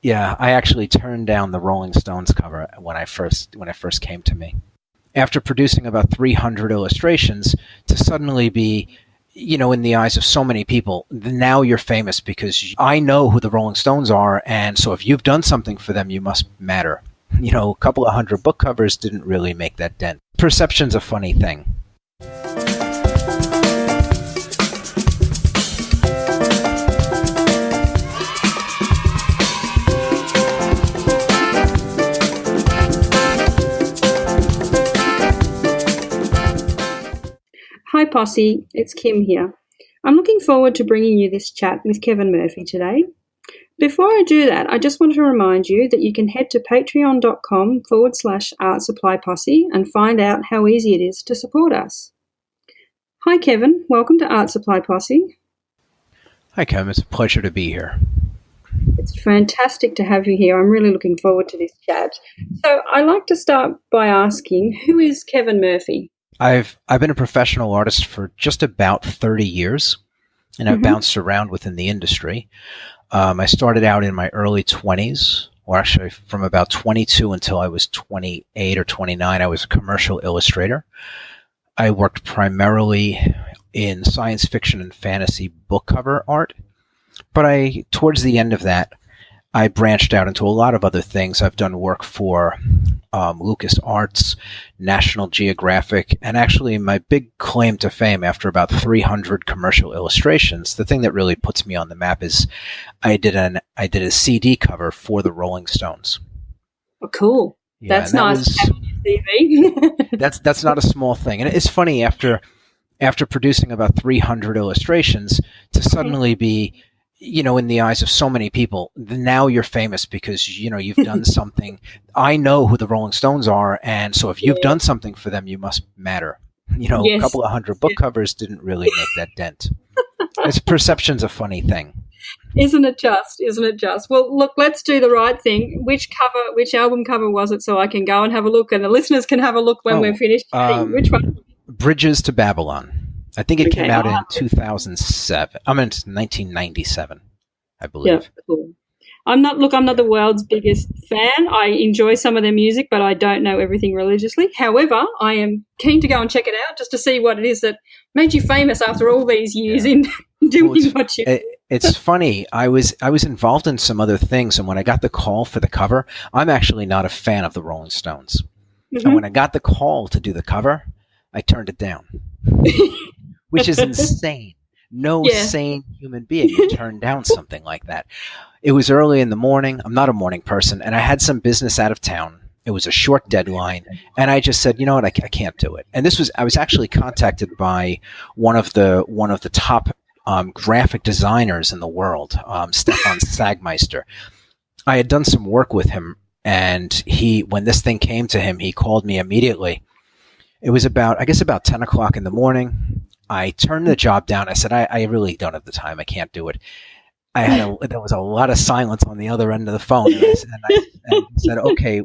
Yeah, I actually turned down the Rolling Stones cover when it first came to me. After producing about 300 illustrations, to suddenly be, in the eyes of so many people, now you're famous because I know who the Rolling Stones are, and so if you've done something for them, you must matter. A couple of hundred book covers didn't really make that dent. Perception's a funny thing. Hi Posse, it's Kim here. I'm looking forward to bringing you this chat with Kevin Murphy today. Before I do that, I just want to remind you that you can head to patreon.com/Art Supply Posse and find out how easy it is to support us. Hi Kevin, welcome to Art Supply Posse. Hi Kim, it's a pleasure to be here. It's fantastic to have you here. I'm really looking forward to this chat. So I'd like to start by asking, who is Kevin Murphy? I've been a professional artist for just about 30 years, and I've bounced around within the industry. I started out in my early 20s, or actually from about 22 until I was 28 or 29. I was a commercial illustrator. I worked primarily in science fiction and fantasy book cover art, but towards the end of that, I branched out into a lot of other things. I've done work for Lucas Arts, National Geographic, and actually my big claim to fame after about 300 commercial illustrations, the thing that really puts me on the map is I did a CD cover for the Rolling Stones. Oh, cool. Yeah, that's nice. That's not a small thing. And it's funny, after producing about 300 illustrations, to suddenly be, in the eyes of so many people, now you're famous because, you've done something. I know who the Rolling Stones are, and so if you've done something for them, you must matter. A couple of hundred book covers didn't really make that dent. Perception's a funny thing. Isn't it just? Well, look, let's do the right thing. Which album cover was it, so I can go and have a look, and the listeners can have a look when we're finished? Which one? Bridges to Babylon. I think it came out in 2007. I'm in 1997, I believe. Yeah, cool. I'm not the world's biggest fan. I enjoy some of their music, but I don't know everything religiously. However, I am keen to go and check it out just to see what it is that made you famous after all these years in doing what you do. It's funny. I was involved in some other things, and when I got the call for the cover, I'm actually not a fan of the Rolling Stones. And when I got the call to do the cover, I turned it down. Which is insane. No sane human being would turn down something like that. It was early in the morning. I'm not a morning person, and I had some business out of town. It was a short deadline, and I just said, you know what, I can't do it. And I was actually contacted by one of the top graphic designers in the world, Stefan Sagmeister. I had done some work with him, and when this thing came to him, he called me immediately. It was about 10 o'clock in the morning. I turned the job down. I said, I really don't have the time. I can't do it. There was a lot of silence on the other end of the phone. And I said, okay,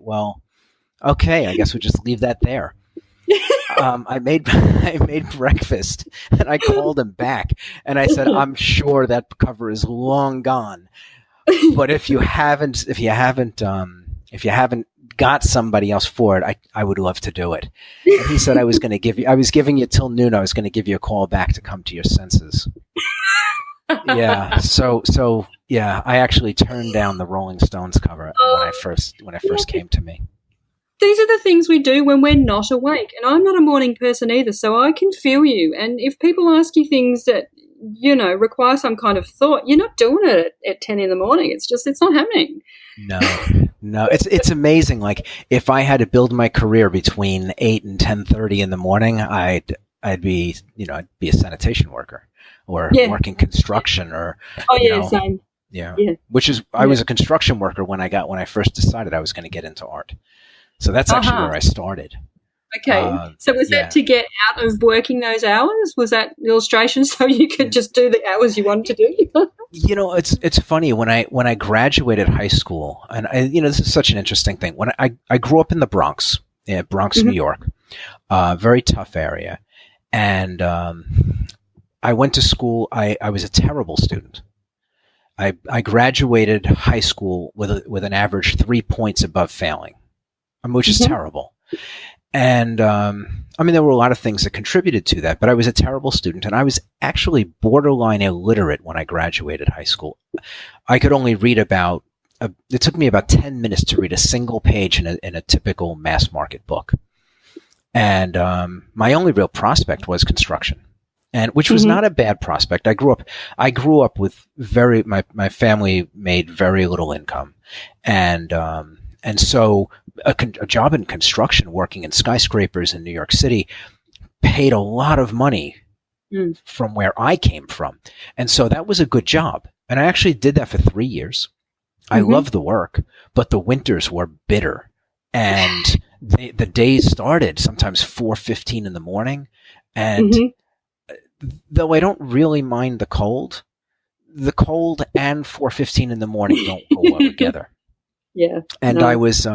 I guess we'll just leave that there. I made breakfast, and I called him back, and I said, I'm sure that cover is long gone. But if you haven't got somebody else for it, I would love to do it. And he said I was giving you till noon. I was going to give you a call back to come to your senses. Yeah. So yeah, I actually turned down the Rolling Stones cover when it first came to me. These are the things we do when we're not awake. And I'm not a morning person either, so I can feel you. And if people ask you things that, require some kind of thought, you're not doing it at 10 in the morning. It's not happening. No, it's amazing. Like, if I had to build my career between 8 and 10:30 in the morning, I'd be a sanitation worker or working construction or same. Yeah. I was a construction worker when I first decided I was going to get into art. So that's actually where I started. Okay. So was that to get out of working those hours? Was that illustration so you could just do the hours you wanted to do? It's funny, when I graduated high school, and this is such an interesting thing. When I grew up in the Bronx, New York, very tough area, and I went to school. I was a terrible student. I graduated high school with an average 3 points above failing, which is terrible. And there were a lot of things that contributed to that, but I was a terrible student, and I was actually borderline illiterate when I graduated high school. I could only read it took me about 10 minutes to read a single page in a typical mass market book. And my only real prospect was construction, and which was not a bad prospect. I grew up with my family made very little income, and so a job in construction, working in skyscrapers in New York City, paid a lot of money from where I came from, and so that was a good job. And I actually did that for 3 years. I loved the work, but the winters were bitter, and the days started sometimes 4:15 in the morning, and though I don't really mind the cold and 4:15 in the morning don't go well together. Yeah. And no. I was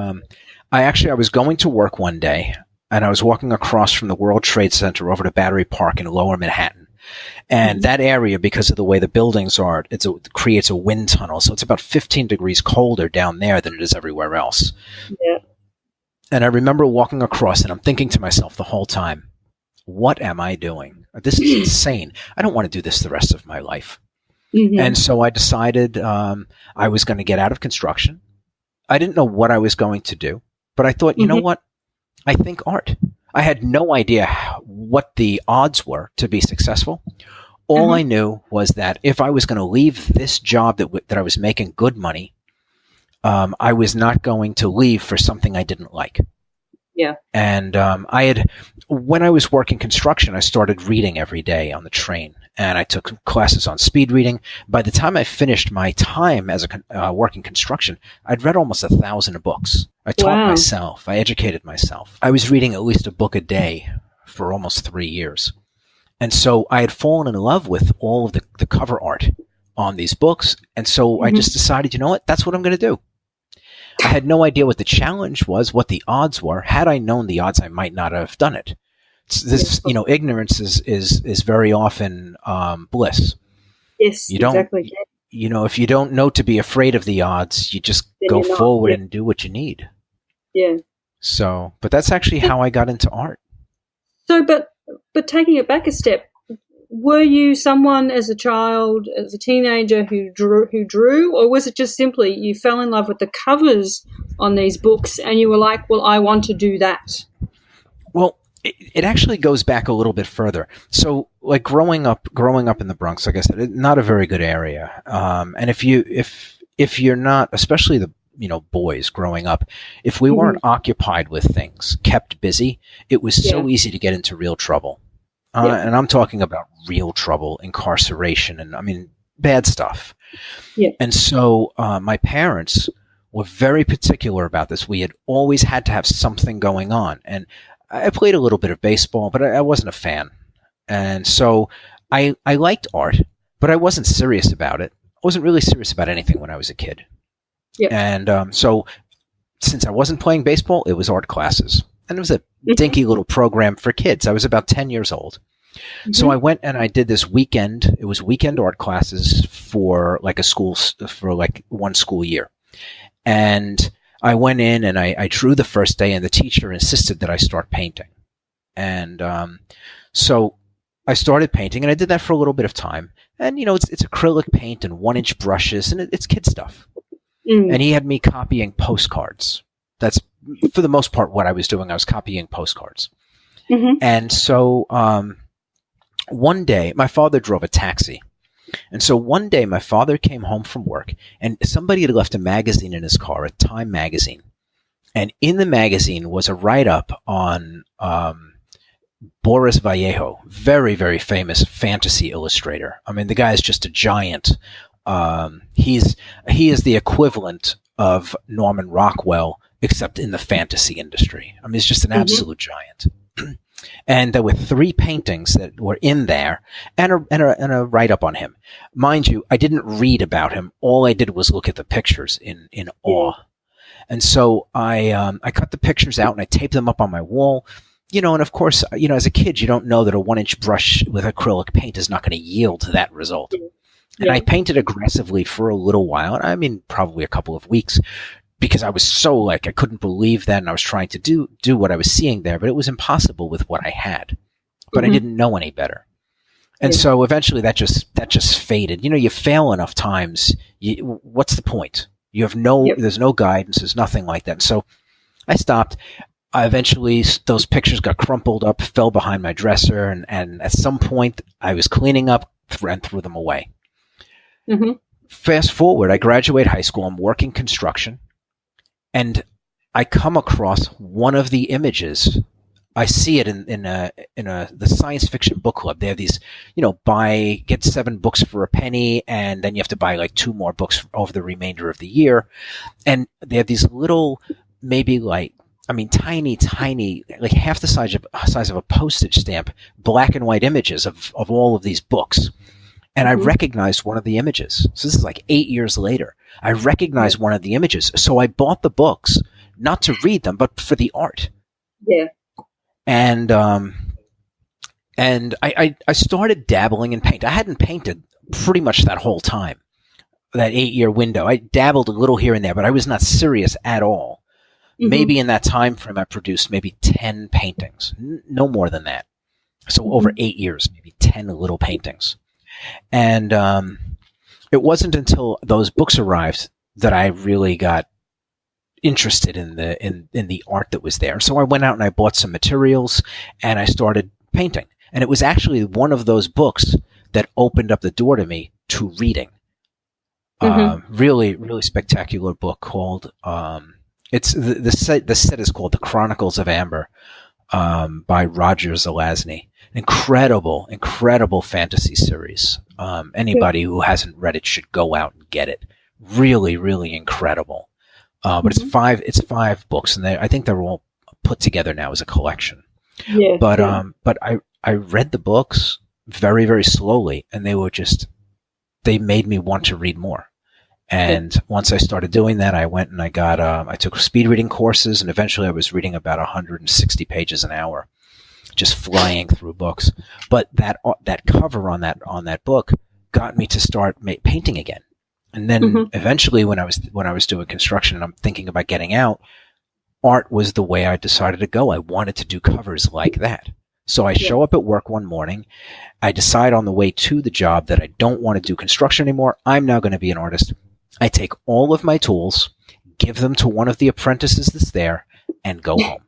going to work one day, and I was walking across from the World Trade Center over to Battery Park in Lower Manhattan. And that area, because of the way the buildings are, it creates a wind tunnel. So it's about 15 degrees colder down there than it is everywhere else. Yeah. And I remember walking across, and I'm thinking to myself the whole time, what am I doing? This is insane. I don't want to do this the rest of my life. And so I decided I was going to get out of construction. I didn't know what I was going to do, but I thought, you know what? I think art. I had no idea what the odds were to be successful. All I knew was that if I was going to leave this job that I was making good money, I was not going to leave for something I didn't like. Yeah. And when I was working construction, I started reading every day on the train, and I took classes on speed reading. By the time I finished my time as a working construction, I'd read almost 1,000 books. I taught myself. I educated myself. I was reading at least a book a day for almost 3 years. And so I had fallen in love with all of the cover art on these books. And so I just decided, you know what, that's what I'm going to do. I had no idea what the challenge was, what the odds were. Had I known the odds, I might not have done it. Ignorance is very often bliss. Yes, you don't, exactly. If you don't know to be afraid of the odds, you just go forward and do what you need. Yeah. So, but that's actually how I got into art. So, but taking it back a step, were you someone as a child, as a teenager who drew, or was it just simply you fell in love with the covers on these books and you were like, well, I want to do that? Well, it actually goes back a little bit further. So, like growing up in the Bronx, like I said, not a very good area. And if you're not, especially the boys growing up, if we weren't occupied with things, kept busy, it was so easy to get into real trouble. And I'm talking about real trouble, incarceration, and bad stuff. Yeah. And so my parents were very particular about this. We had always had to have something going on. And I played a little bit of baseball, but I wasn't a fan. And so I liked art, but I wasn't serious about it. I wasn't really serious about anything when I was a kid. Yeah. And so since I wasn't playing baseball, it was art classes. And it was a dinky little program for kids. I was about 10 years old. So I went and I did this weekend. It was weekend art classes for like one school year. And I went in and I drew the first day, and the teacher insisted that I start painting. And so I started painting, and I did that for a little bit of time. And, it's acrylic paint and 1-inch brushes, and it's kid stuff. And he had me copying postcards. That's, for the most part, what I was doing. I was copying postcards. And so one day, my father drove a taxi. And so one day, my father came home from work, and somebody had left a magazine in his car, a Time magazine. And in the magazine was a write-up on Boris Vallejo, very, very famous fantasy illustrator. The guy is just a giant. He is the equivalent of Norman Rockwell, except in the fantasy industry. He's just an absolute giant. And there were 3 paintings that were in there, and a write-up on him. Mind you, I didn't read about him. All I did was look at the pictures in awe. And so I cut the pictures out and I taped them up on my wall. And of course, as a kid, you don't know that a 1-inch brush with acrylic paint is not going to yield that result. And I painted aggressively for a little while. I mean, probably a couple of weeks, because I was so like, I couldn't believe that. And I was trying to do what I was seeing there, but it was impossible with what I had. But I didn't know any better. And so eventually that just faded. You know, you fail enough times. What's the point? You have there's no guidance. There's nothing like that. And so I stopped. Eventually those pictures got crumpled up, fell behind my dresser. And at some point I was cleaning up and threw them away. Fast forward, I graduate high school. I'm working construction. And I come across one of the images. I see it in the science fiction book club. They have these, you know, get 7 books for a penny, and then you have to buy like 2 more books over the remainder of the year. And they have these little, maybe like, I mean, tiny, like half the size of a postage stamp, black and white images of all of these books. And I recognized one of the images. So this is like 8 years later. I recognized one of the images. So I bought the books, not to read them, but for the art. Yeah. And I started dabbling in paint. I hadn't painted pretty much that whole time, that 8-year window. I dabbled a little here and there, but I was not serious at all. Maybe in that time frame, I produced maybe 10 paintings, no more than that. So over 8 years, maybe 10 little paintings. And it wasn't until those books arrived that I really got interested in the art that was there. So I went out and I bought some materials and I started painting. And it was actually one of those books that opened up the door to me to reading. Really, really spectacular book called, it's the set is called The Chronicles of Amber, by Roger Zelazny. Incredible fantasy series. Anybody who hasn't read it should go out and get it. Really, really incredible. But it's 5 books, and I think they're all put together now as a collection. But I read the books very, very slowly, and they made me want to read more. And once I started doing that, I went and I took speed reading courses, and eventually I was reading about 160 pages an hour, just flying through books. But that cover on that book got me to start painting again. And then eventually when I was doing construction and I'm thinking about getting out, art was the way I decided to go. I wanted to do covers like that. So I show up at work one morning. I decide on the way to the job that I don't want to do construction anymore. I'm now going to be an artist. I take all of my tools, give them to one of the apprentices that's there, and go home.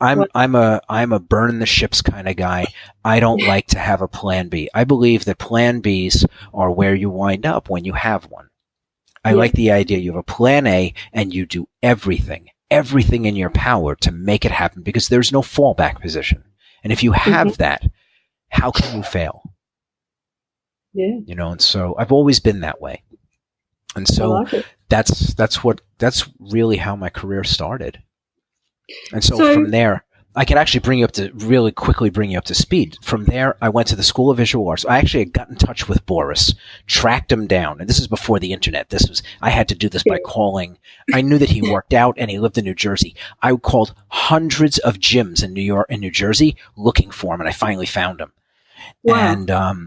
I'm a burn the ships kind of guy. I don't like to have a plan B. I believe that plan Bs are where you wind up when you have one. I like the idea you have a plan A and you do everything in your power to make it happen, because there's no fallback position. And if you have that, how can you fail? Yeah. You know, and so I've always been that way. And so that's really how my career started. And so from there, I could actually really quickly bring you up to speed. From there, I went to the School of Visual Arts. I actually got in touch with Boris, tracked him down. And this is before the internet. I had to do this by calling. I knew that he worked out and he lived in New Jersey. I called hundreds of gyms in New York and New Jersey looking for him, and I finally found him. Wow.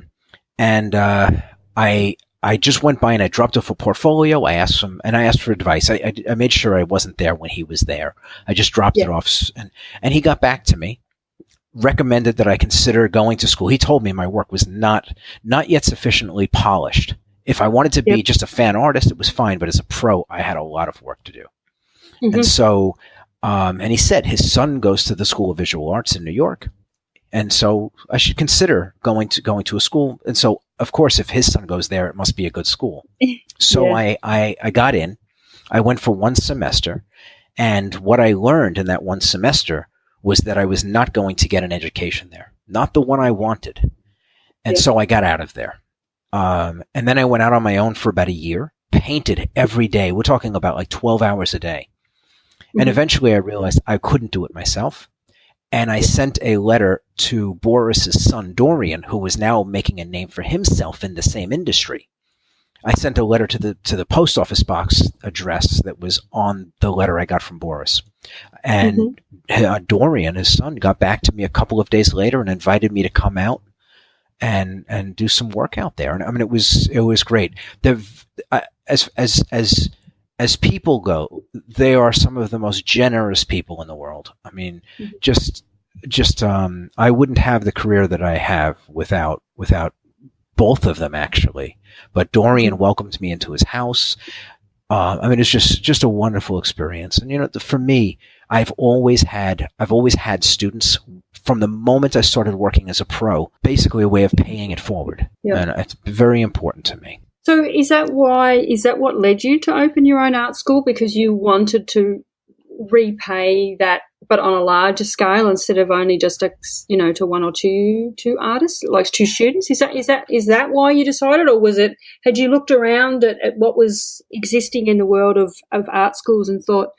I just went by and I dropped off a portfolio. I asked him, and I asked for advice. I made sure I wasn't there when he was there. I just dropped it off, and he got back to me, recommended that I consider going to school. He told me my work was not yet sufficiently polished. If I wanted to be just a fan artist, it was fine, but as a pro, I had a lot of work to do. And so, and he said his son goes to the School of Visual Arts in New York, and so I should consider going to a school. And so, of course, if his son goes there, it must be a good school. So I got in. I went for 1 semester. And what I learned in that 1 semester was that I was not going to get an education there, not the one I wanted. And so I got out of there. And then I went out on my own for about a year, painted every day. We're talking about like 12 hours a day. And eventually I realized I couldn't do it myself. And I sent a letter to Boris's son, Dorian, who was now making a name for himself in the same industry. I sent a letter to the post office box address that was on the letter I got from Boris. And Dorian, his son, got back to me a couple of days later and invited me to come out and do some work out there. And I mean, it was great. As people go, they are some of the most generous people in the world. I mean, just I wouldn't have the career that I have without both of them, actually. But Dorian welcomed me into his house. I mean, it's just a wonderful experience. And, you know, for me, I've always had students from the moment I started working as a pro, basically a way of paying it forward. Yep. And it's very important to me. So is that what led you to open your own art school? Because you wanted to repay that, but on a larger scale instead of only just, to one or two artists, like two students? Is that why you decided, or had you looked around at what was existing in the world of art schools and thought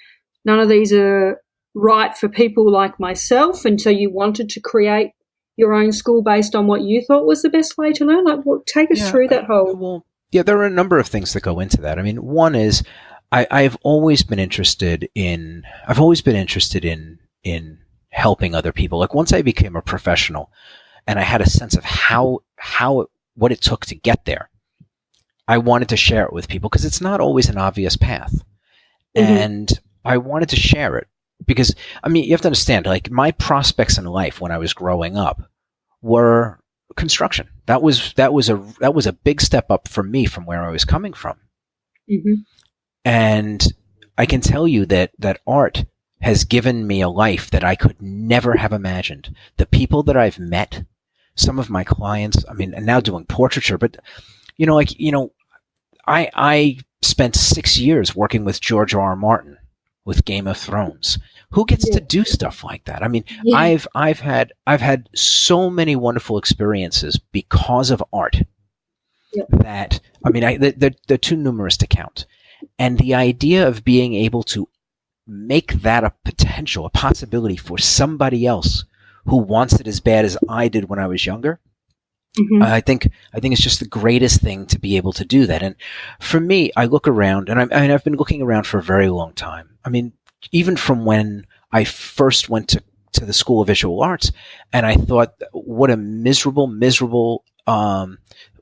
none of these are right for people like myself, and so you wanted to create your own school based on what you thought was the best way to learn? Take us through that whole... Yeah, there are a number of things that go into that. I mean, one is I've always been interested in helping other people. Like, once I became a professional and I had a sense of what it took to get there, I wanted to share it with people because it's not always an obvious path. Mm-hmm. And I wanted to share it because, I mean, you have to understand, like, my prospects in life when I was growing up were construction. That was a big step up for me from where I was coming from. Mm-hmm. And I can tell you that art has given me a life that I could never have imagined. The people that I've met, some of my clients, I mean, and now doing portraiture, but, I spent 6 years working with George R.R. Martin with Game of Thrones. Who gets to do stuff like that? I mean, I've had so many wonderful experiences because of art that, I mean, they're too numerous to count. And the idea of being able to make that a possibility for somebody else who wants it as bad as I did when I was younger, mm-hmm. I think it's just the greatest thing to be able to do that. And for me, I look around, and I've been looking around for a very long time. I mean, even from when I first went to the School of Visual Arts, and I thought, what a miserable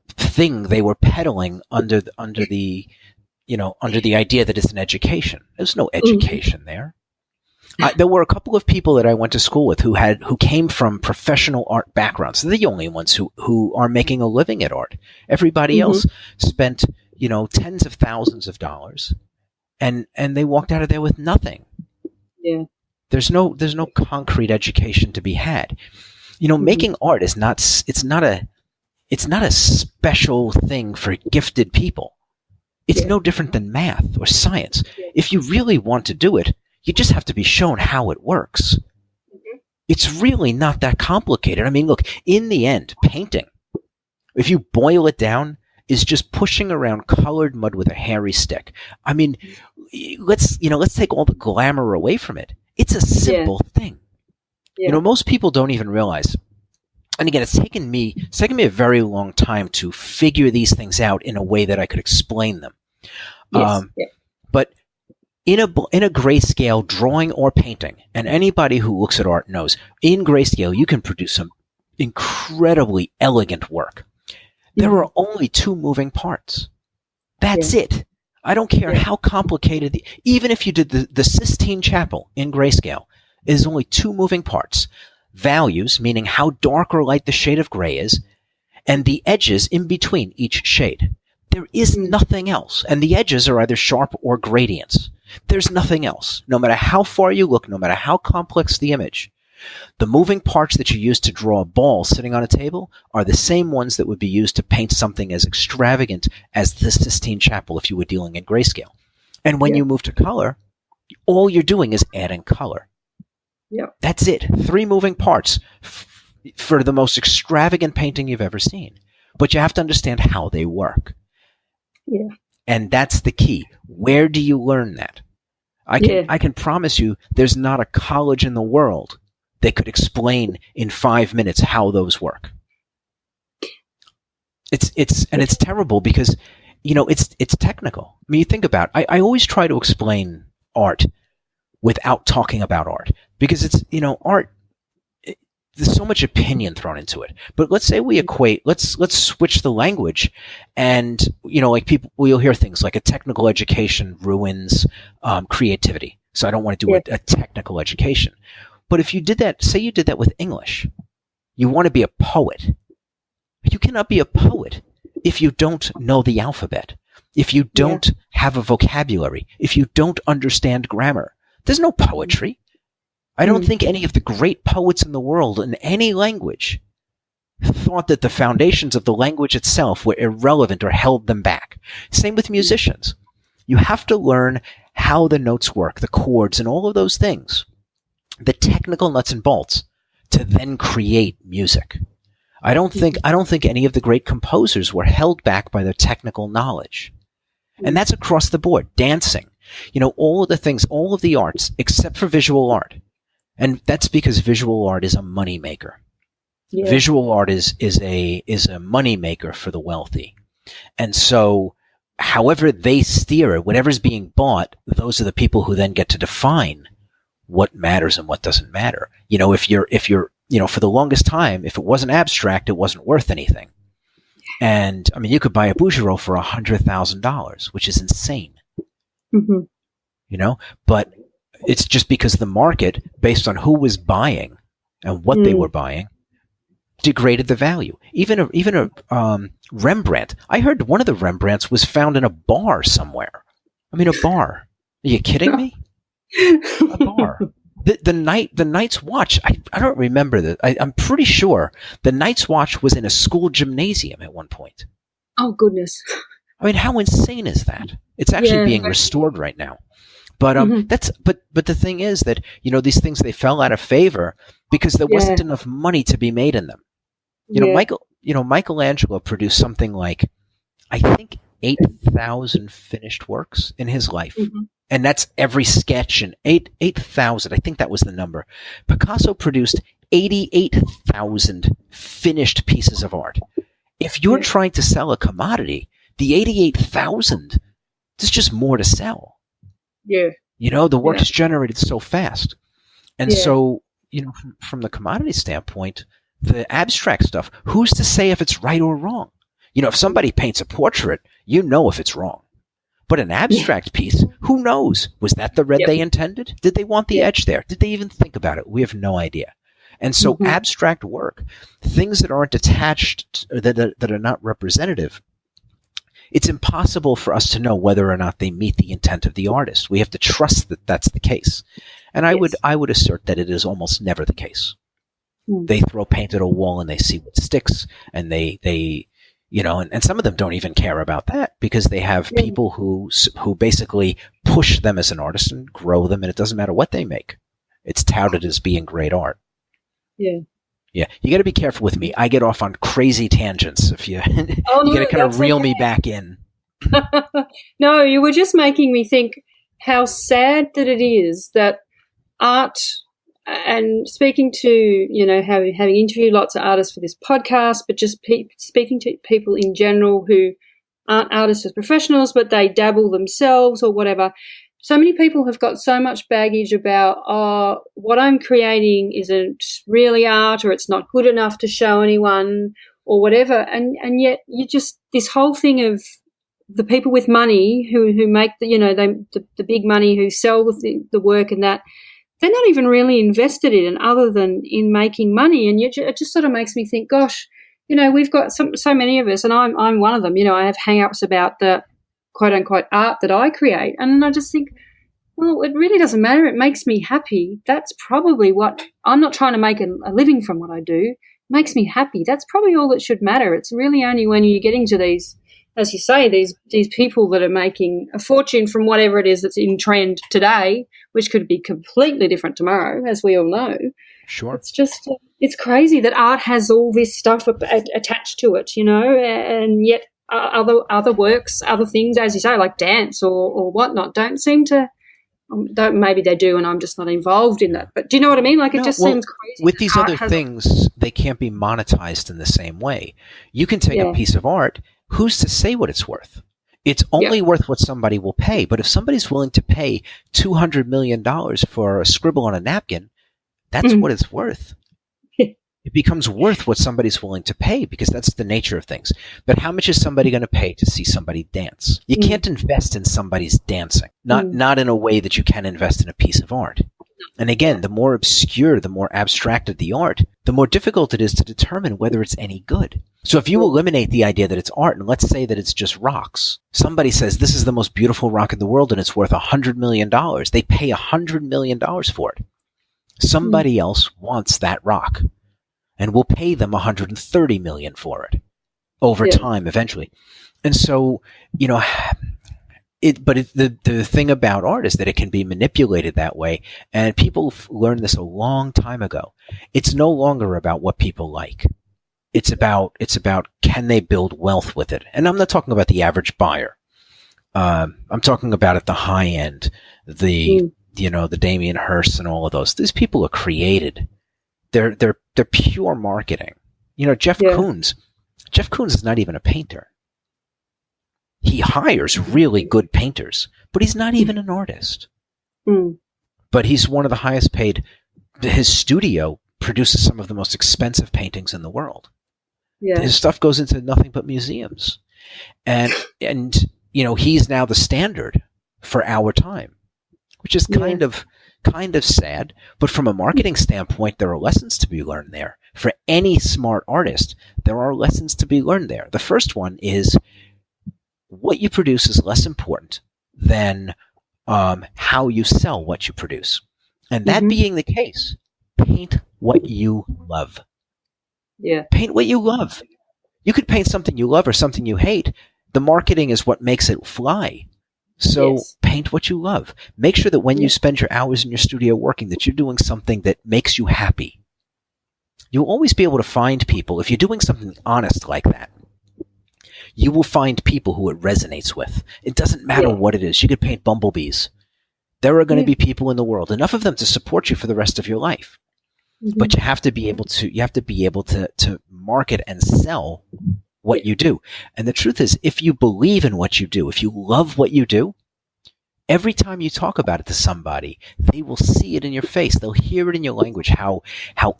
thing they were peddling under the idea that it's an education. There's no education there. There were a couple of people that I went to school with who came from professional art backgrounds. They're the only ones who are making a living at art. Everybody mm-hmm. else spent, tens of thousands of dollars, and they walked out of there with nothing. Yeah. There's no concrete education to be had. Mm-hmm. Making art is not a special thing for gifted people. It's no different than math or science. Yeah. If you really want to do it, you just have to be shown how it works. Mm-hmm. It's really not that complicated. I mean, look, in the end, painting, if you boil it down, is just pushing around colored mud with a hairy stick. I mean, let's take all the glamour away from it. It's a simple thing. Yeah. Most people don't even realize. And again, it's taken me a very long time to figure these things out in a way that I could explain them. Yes. But in a grayscale drawing or painting, and anybody who looks at art knows, in grayscale you can produce some incredibly elegant work. There are only two moving parts. That's it. I don't care how complicated, even if you did the Sistine Chapel in grayscale, it is only two moving parts. Values, meaning how dark or light the shade of gray is, and the edges in between each shade. There is nothing else. And the edges are either sharp or gradients. There's nothing else. No matter how far you look, no matter how complex the image, the moving parts that you use to draw a ball sitting on a table are the same ones that would be used to paint something as extravagant as the Sistine Chapel if you were dealing in grayscale. And when you move to color, all you're doing is adding color. Yep. That's it. Three moving parts for the most extravagant painting you've ever seen. But you have to understand how they work. Yeah. And that's the key. Where do you learn that? I can promise you there's not a college in the world that could explain in 5 minutes how those work. It's terrible because, it's technical. I mean, you think about it. I always try to explain art without talking about art because it's, art, there's so much opinion thrown into it. But let's say we equate, let's switch the language, and, like people, you'll hear things like a technical education ruins creativity. So I don't want to do a technical education. But if you did that, say you did that with English, you want to be a poet. You cannot be a poet if you don't know the alphabet, if you don't have a vocabulary, if you don't understand grammar. There's no poetry. I don't think any of the great poets in the world in any language thought that the foundations of the language itself were irrelevant or held them back. Same with musicians. You have to learn how the notes work, the chords, and all of those things, the technical nuts and bolts, to then create music. I don't think any of the great composers were held back by their technical knowledge. And that's across the board. Dancing, all of the things, all of the arts, except for visual art. And that's because visual art is a moneymaker. Yeah. Visual art is a moneymaker for the wealthy. And so, however they steer it, whatever's being bought, those are the people who then get to define what matters and what doesn't matter. If you're for the longest time, if it wasn't abstract, it wasn't worth anything. And I mean, you could buy a Bouguereau for $100,000, which is insane. But it's just because the market, based on who was buying and what they were buying, degraded the value. Even a Rembrandt. I heard one of the Rembrandts was found in a bar somewhere. I mean, a bar. Are you kidding me? A bar. The Night's Watch. I don't remember that. I'm pretty sure the Night's Watch was in a school gymnasium at one point. Oh goodness! I mean, how insane is that? It's actually being restored right now. But but the thing is that these things, they fell out of favor because there wasn't enough money to be made in them. Michelangelo produced something like, I think, 8,000 finished works in his life. And that's every sketch, and 8,000. I think that was the number. Picasso produced 88,000 finished pieces of art. If you're trying to sell a commodity, the 88,000, there's just more to sell. Yeah. The work is generated so fast. And so, from the commodity standpoint, the abstract stuff, who's to say if it's right or wrong? If somebody paints a portrait, if it's wrong. But an abstract piece, who knows? Was that the red they intended? Did they want the edge there? Did they even think about it? We have no idea. And so abstract work, things that aren't attached, that are not representative, it's impossible for us to know whether or not they meet the intent of the artist. We have to trust that that's the case. And I would assert that it is almost never the case. They throw paint at a wall and they see what sticks, and they and some of them don't even care about that because they have people who basically push them as an artist and grow them, and it doesn't matter what they make. It's touted as being great art. Yeah. Yeah, you got to be careful with me. I get off on crazy tangents. If you you got to kind of reel me back in. No, you were just making me think how sad that it is that art, and speaking to, having interviewed lots of artists for this podcast, but just speaking to people in general who aren't artists as professionals, but they dabble themselves or whatever. So many people have got so much baggage about, what I'm creating isn't really art, or it's not good enough to show anyone, or whatever. And yet you just, this whole thing of the people with money who make the big money, who sell the work and that, they're not even really invested in it other than in making money. And it just sort of makes me think, gosh, we've got so many of us, and I'm one of them. I have hang-ups about the quote-unquote art that I create. And I just think, well, it really doesn't matter. It makes me happy. That's probably what – I'm not trying to make a living from what I do. It makes me happy. That's probably all that should matter. It's really only when you're getting to these, as you say, these people that are making a fortune from whatever it is that's in trend today, which could be completely different tomorrow, as we all know. Sure. It's just it's crazy that art has all this stuff attached to it, and yet other works, other things, as you say, like dance or whatnot, don't seem to maybe they do and I'm just not involved in that. But do you know what I mean? Like, it just seems crazy. With these other things, they can't be monetized in the same way. You can take a piece of art. Who's to say what it's worth? It's only worth what somebody will pay. But if somebody's willing to pay $200 million for a scribble on a napkin, that's what it's worth. It becomes worth what somebody's willing to pay because that's the nature of things. But how much is somebody going to pay to see somebody dance? You can't invest in somebody's dancing, not in a way that you can invest in a piece of art. And again, the more obscure, the more abstracted the art, the more difficult it is to determine whether it's any good. So if you eliminate the idea that it's art, and let's say that it's just rocks, somebody says this is the most beautiful rock in the world and it's worth $100 million. They pay $100 million for it. Somebody else wants that rock and will pay them $130 million for it over time eventually. And so, the thing about art is that it can be manipulated that way, and people learned this a long time ago. It's no longer about what people like. It's about can they build wealth with it? And I'm not talking about the average buyer. I'm talking about at the high end, the Damien Hirst and all of those. These people are created. They're pure marketing. Jeff Koons. Jeff Koons is not even a painter. He hires really good painters, but he's not even an artist. But he's one of the highest paid. His studio produces some of the most expensive paintings in the world. His stuff goes into nothing but museums. And he's now the standard for our time, which is kind of sad. But from a marketing standpoint, there are lessons to be learned there. For any smart artist, there are lessons to be learned there. The first one is what you produce is less important than how you sell what you produce. And that being the case, paint what you love. Yeah. Paint what you love. You could paint something you love or something you hate. The marketing is what makes it fly. So paint what you love. Make sure that when you spend your hours in your studio working, that you're doing something that makes you happy. You'll always be able to find people, if you're doing something honest like that, you will find people who it resonates with. It doesn't matter what it is. You could paint bumblebees. There are going to be people in the world, enough of them to support you for the rest of your life. But you have to be able to market and sell what you do. And the truth is, if you believe in what you do, if you love what you do, every time you talk about it to somebody, they will see it in your face. They'll hear it in your language, how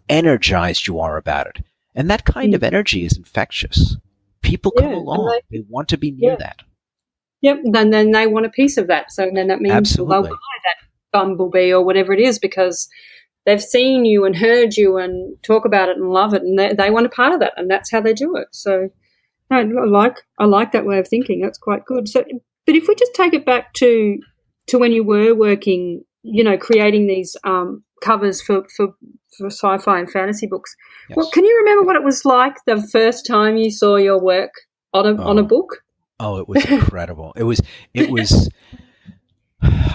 energized you are about it. And that kind of energy is infectious. People come along. They want to be near that. Yep, and then they want a piece of that. So then that means they'll buy that bumblebee or whatever it is because they've seen you and heard you and talk about it and love it, and they want a part of that, and that's how they do it. So I like that way of thinking. That's quite good. So, but if we just take it back to when you were working, creating these covers for sci-fi and fantasy books. Yes. Well, can you remember what it was like the first time you saw your work on a book? Oh, it was incredible. It was.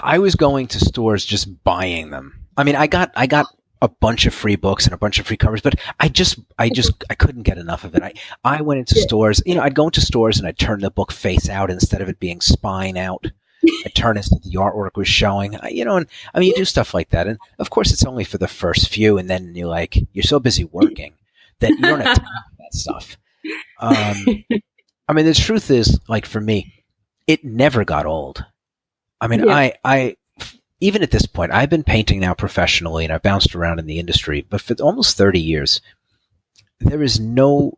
I was going to stores just buying them. I mean, I got a bunch of free books and a bunch of free covers, but I couldn't get enough of it. I went into stores. I'd go into stores and I'd turn the book face out instead of it being spine out. I'd turn it so the artwork was showing. You do stuff like that, and of course, it's only for the first few, and then you're so busy working that you don't have time for that stuff. The truth is, for me, it never got old. I even at this point, I've been painting now professionally, and I've bounced around in the industry, but for almost 30 years, there's no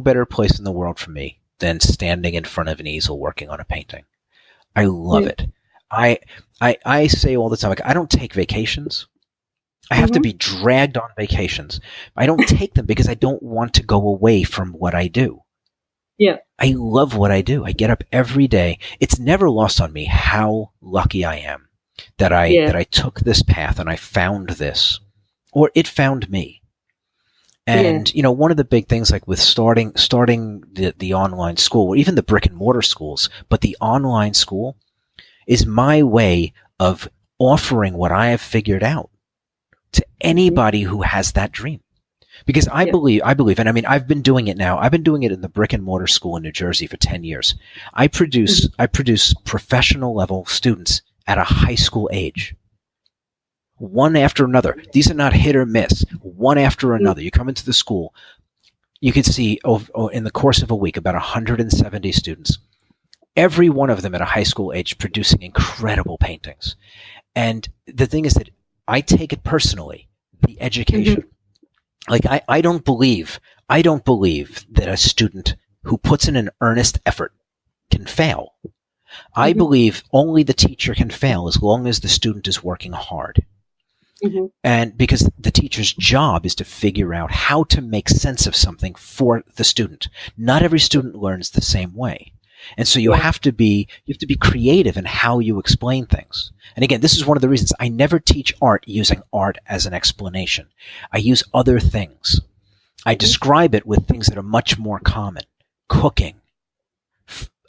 better place in the world for me than standing in front of an easel working on a painting. I love it. I say all the time, I don't take vacations. I have to be dragged on vacations. I don't take them because I don't want to go away from what I do. Yeah. I love what I do. I get up every day. It's never lost on me how lucky I am that I took this path and I found this, or it found me. And, one of the big things, with starting the online school, or even the brick and mortar schools, but the online school is my way of offering what I have figured out to anybody who has that dream. Because I believe, and I've been doing it now. I've been doing it in the brick and mortar school in New Jersey for 10 years. I produce professional level students at a high school age. One after another. These are not hit or miss. One after another. You come into the school, you can see in the course of a week about 170 students. Every one of them at a high school age producing incredible paintings. And the thing is that I take it personally, the education. Like I don't believe that a student who puts in an earnest effort can fail. I Mm-hmm. believe only the teacher can fail as long as the student is working hard. Mm-hmm. And because the teacher's job is to figure out how to make sense of something for the student. Not every student learns the same way. And so you Yeah. have to be creative in how you explain things. And again, this is one of the reasons I never teach art using art as an explanation. I use other things. I describe it with things that are much more common. Cooking,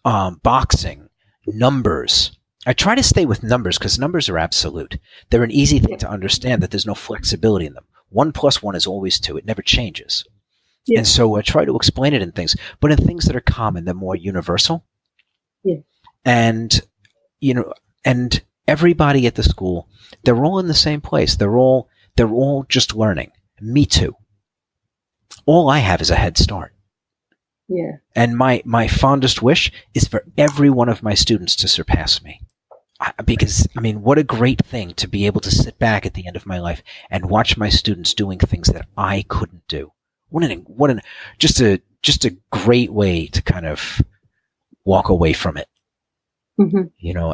boxing, numbers. I try to stay with numbers because numbers are absolute. They're an easy thing to understand that there's no flexibility in them. 1 + 1 is always 2. It never changes. Yeah. And so I try to explain it in things, but in things that are common, they're more universal. Yeah. And, and everybody at the school, they're all in the same place. They're all just learning. Me too. All I have is a head start. Yeah. And my fondest wish is for every one of my students to surpass me. Because, I mean, what a great thing to be able to sit back at the end of my life and watch my students doing things that I couldn't do. Just a great way to kind of walk away from it. Mm-hmm.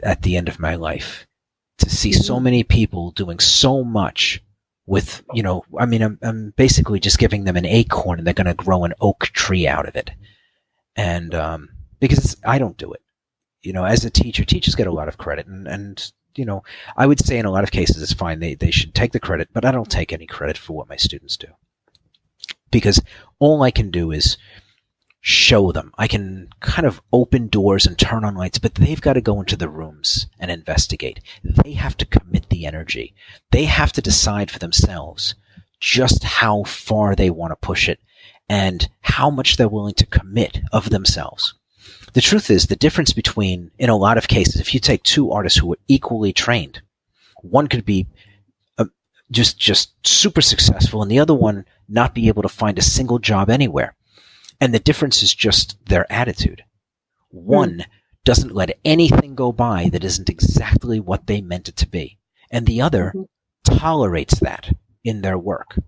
At the end of my life, to see so many people doing so much with, I'm basically just giving them an acorn and they're going to grow an oak tree out of it. And, because I don't do it. As a teacher, teachers get a lot of credit, and I would say in a lot of cases it's fine. They should take the credit, but I don't take any credit for what my students do. Because all I can do is show them. I can kind of open doors and turn on lights, but they've got to go into the rooms and investigate. They have to commit the energy. They have to decide for themselves just how far they want to push it and how much they're willing to commit of themselves. The truth is, the difference between, in a lot of cases, if you take two artists who are equally trained, one could be just super successful and the other one not be able to find a single job anywhere. And the difference is just their attitude. One doesn't let anything go by that isn't exactly what they meant it to be. And the other tolerates that in their work.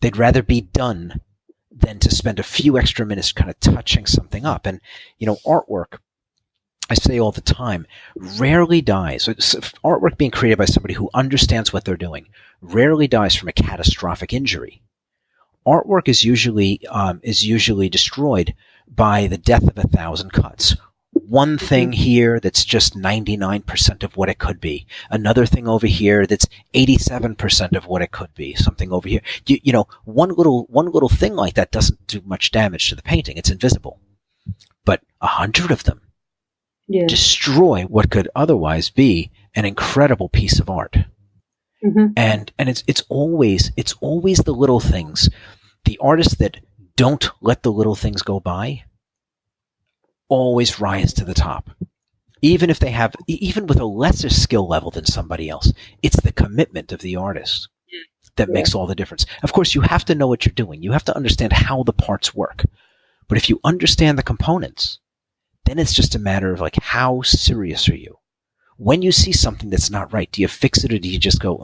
They'd rather be done than to spend a few extra minutes kind of touching something up. And, artwork, I say all the time, rarely dies. Artwork being created by somebody who understands what they're doing rarely dies from a catastrophic injury. Artwork is usually destroyed by the death of 1,000 cuts. One thing here that's just 99% of what it could be. Another thing over here that's 87% of what it could be. Something over here. One little thing like that doesn't do much damage to the painting. It's invisible. But 100 of them destroy what could otherwise be an incredible piece of art. And it's always the little things. The artists that don't let the little things go by always rise to the top. Even with a lesser skill level than somebody else, it's the commitment of the artist that makes all the difference. Of course, you have to know what you're doing. You have to understand how the parts work. But if you understand the components, then it's just a matter of how serious are you? When you see something that's not right, do you fix it or do you just go,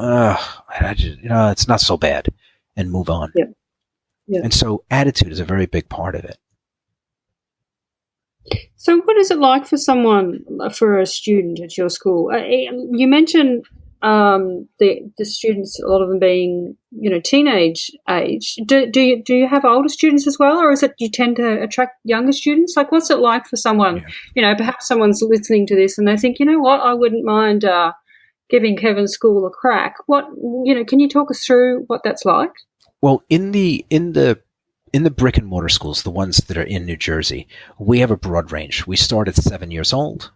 it's not so bad and move on? Yeah. Yeah. And so attitude is a very big part of it. So what is it like for a student at your school? You mentioned the students, a lot of them being, teenage age. Do you have older students as well, or is it you tend to attract younger students? What's it like for someone, perhaps someone's listening to this and they think, what, I wouldn't mind giving Kevin's school a crack. What, can you talk us through what that's like? Well, in the brick and mortar schools, the ones that are in New Jersey, we have a broad range. We start at 7 years old,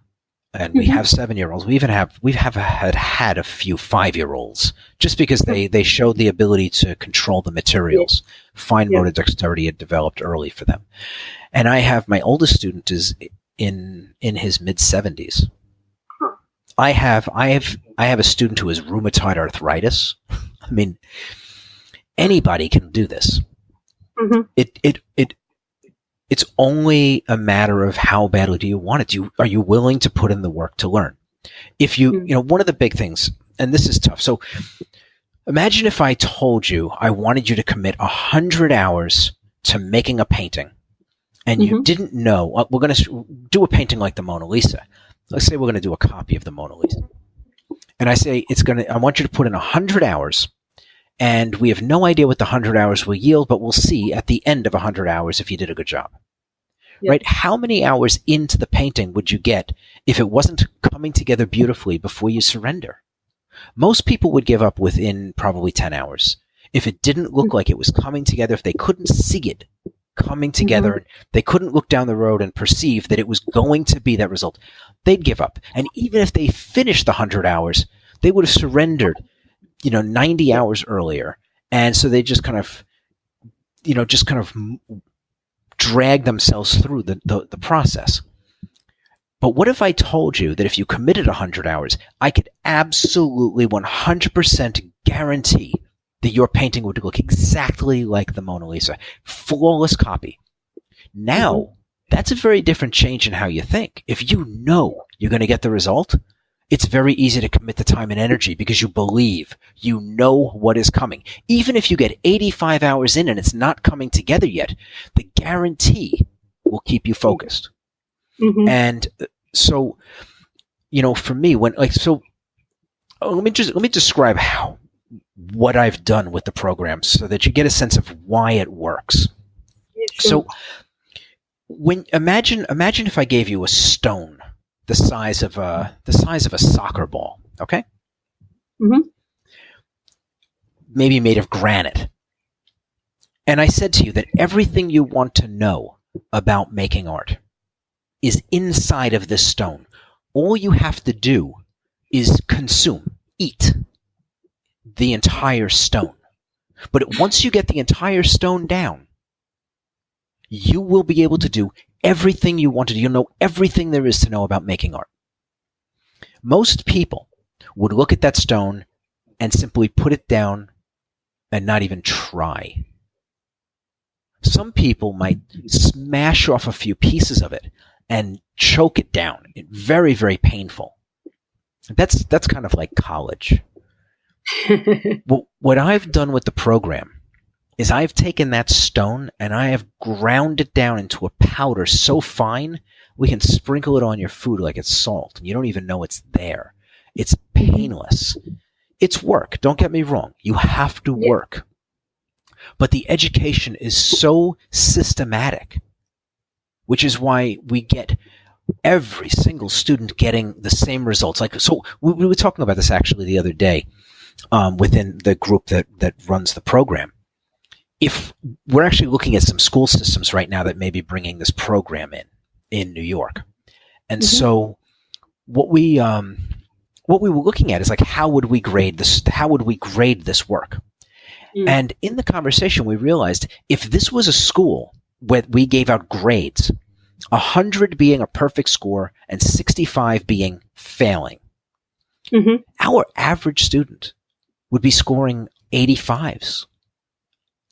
and we have 7-year-olds. We've had a few 5-year-olds just because they showed the ability to control the materials. Fine motor dexterity had developed early for them. And I have my oldest student is in his mid 70s. I have a student who has rheumatoid arthritis. I mean, anybody can do this. It's only a matter of how badly do you want it. Are you willing to put in the work to learn? If you, one of the big things, and this is tough. So Imagine if I told you I wanted you to commit 100 hours to making a painting, and you didn't know, we're going to do a painting like the Mona Lisa. Let's say we're going to do a copy of the Mona Lisa. And I say, I want you to put in 100 hours, and we have no idea what the 100 hours will yield, but we'll see at the end of 100 hours if you did a good job. Yep. Right? How many hours into the painting would you get if it wasn't coming together beautifully before you surrender? Most people would give up within probably 10 hours. If it didn't look like it was coming together, if they couldn't see it coming together, they couldn't look down the road and perceive that it was going to be that result, they'd give up. And even if they finished the 100 hours, they would have surrendered, 90 hours earlier. And so they just kind of drag themselves through the process. But what if I told you that if you committed 100 hours, I could absolutely 100% guarantee that your painting would look exactly like the Mona Lisa. Flawless copy. Now, that's a very different change in how you think. If you know you're going to get the result, it's very easy to commit the time and energy because you believe, you know what is coming. Even if you get 85 hours in and it's not coming together yet, the guarantee will keep you focused. And so, for me, let me describe what I've done with the program so that you get a sense of why it works. Yeah, sure. So, imagine if I gave you a stone the size of a soccer ball, okay? Maybe made of granite. And I said to you that everything you want to know about making art is inside of this stone. All you have to do is eat the entire stone. But once you get the entire stone down, you will be able to do everything you want to do. You'll know everything there is to know about making art. Most people would look at that stone and simply put it down and not even try. Some people might smash off a few pieces of it and choke it down. It's very, very painful. That's kind of like college. What I've done with the program is I've taken that stone and I have ground it down into a powder so fine we can sprinkle it on your food like it's salt and you don't even know it's there. It's painless. It's work. Don't get me wrong. You have to work. But the education is so systematic, which is why we get every single student getting the same results. So we were talking about this actually the other day within the group that runs the program. If we're actually looking at some school systems right now that may be bringing this program in New York. And so what we were looking at is how would we grade this? How would we grade this work? And in the conversation, we realized if this was a school where we gave out grades, 100 being a perfect score and 65 being failing, our average student would be scoring 85s.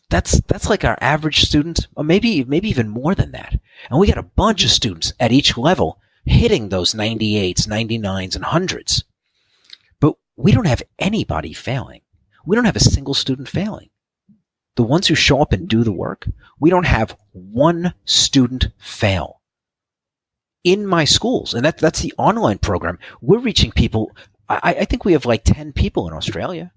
That's like our average student, or maybe even more than that. And we got a bunch of students at each level hitting those 98s, 99s, and 100s. But we don't have anybody failing. We don't have a single student failing. The ones who show up and do the work, we don't have one student fail. In my schools, and that's the online program, we're reaching people. I think we have 10 people in Australia.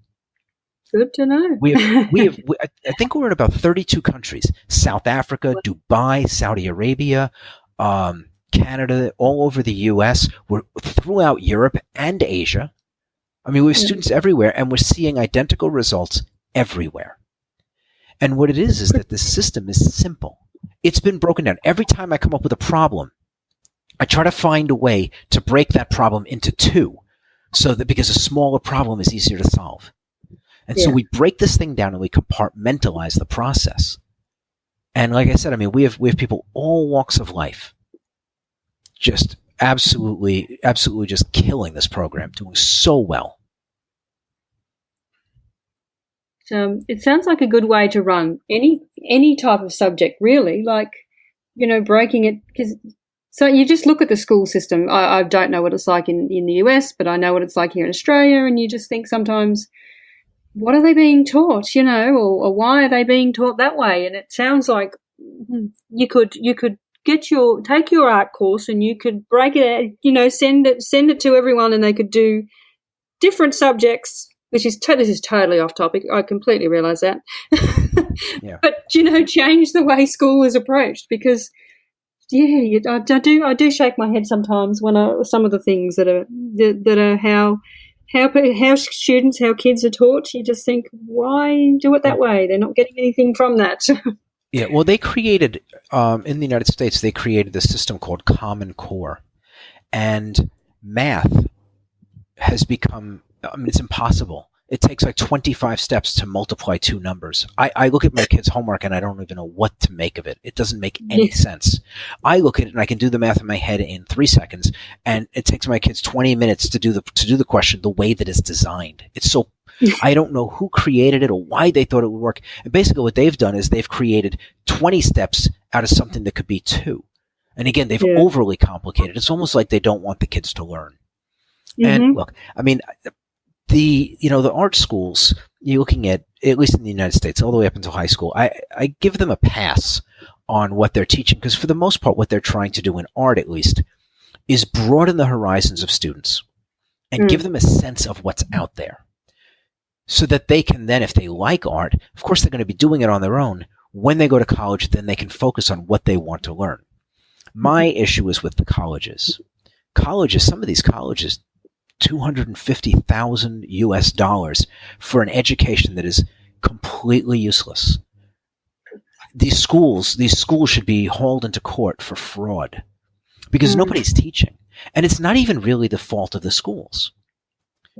Good to know. I think we're in about 32 countries: South Africa, Dubai, Saudi Arabia, Canada, all over the U.S. We're throughout Europe and Asia. I mean, we have students everywhere, and we're seeing identical results everywhere. And what it is that the system is simple. It's been broken down. Every time I come up with a problem, I try to find a way to break that problem into two, so that because a smaller problem is easier to solve. And so we break this thing down and we compartmentalize the process. And like I said, I mean, we have people all walks of life just absolutely just killing this program, doing so well. So it sounds like a good way to run any type of subject, really, breaking it. So you just look at the school system. I don't know what it's like in the US, but I know what it's like here in Australia, and you just think sometimes what are they being taught, or why are they being taught that way? And it sounds like you could take your art course and you could break it out, send it to everyone, and they could do different subjects. Which is this is totally off topic. I completely realise that. Yeah. But change the way school is approached, because I do shake my head sometimes when some of the things that are how students, how kids are taught. You just think, why do it that way? They're not getting anything from that. Yeah, well, they created, in the United States, they created a system called Common Core. And math has become, it's impossible. It takes like 25 steps to multiply two numbers. I look at my kids' homework and I don't even know what to make of it. It doesn't make any sense. I look at it and I can do the math in my head in 3 seconds, and it takes my kids 20 minutes to do the question the way that it's designed. It's so, I don't know who created it or why they thought it would work. And basically what they've done is they've created 20 steps out of something that could be 2. And again, they've overly complicated. It's almost like they don't want the kids to learn. Mm-hmm. And look, I mean, the art schools, you're looking at least in the United States, all the way up until high school, I give them a pass on what they're teaching, because for the most part, what they're trying to do in art, at least, is broaden the horizons of students and give them a sense of what's out there, so that they can then, if they like art, of course they're going to be doing it on their own. When they go to college, then they can focus on what they want to learn. My issue is with the colleges. Some of these colleges, $250,000 US for an education that is completely useless. These schools should be hauled into court for fraud, because nobody's teaching. And it's not even really the fault of the schools,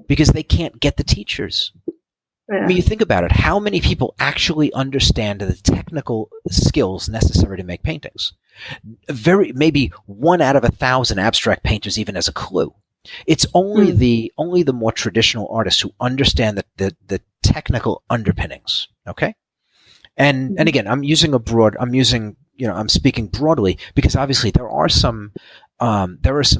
because they can't get the teachers. I mean, you think about it. How many people actually understand the technical skills necessary to make paintings? Maybe 1 out of 1,000 abstract painters even has a clue. It's only the more traditional artists who understand the technical underpinnings. Okay, and again, I'm speaking broadly, because obviously there are some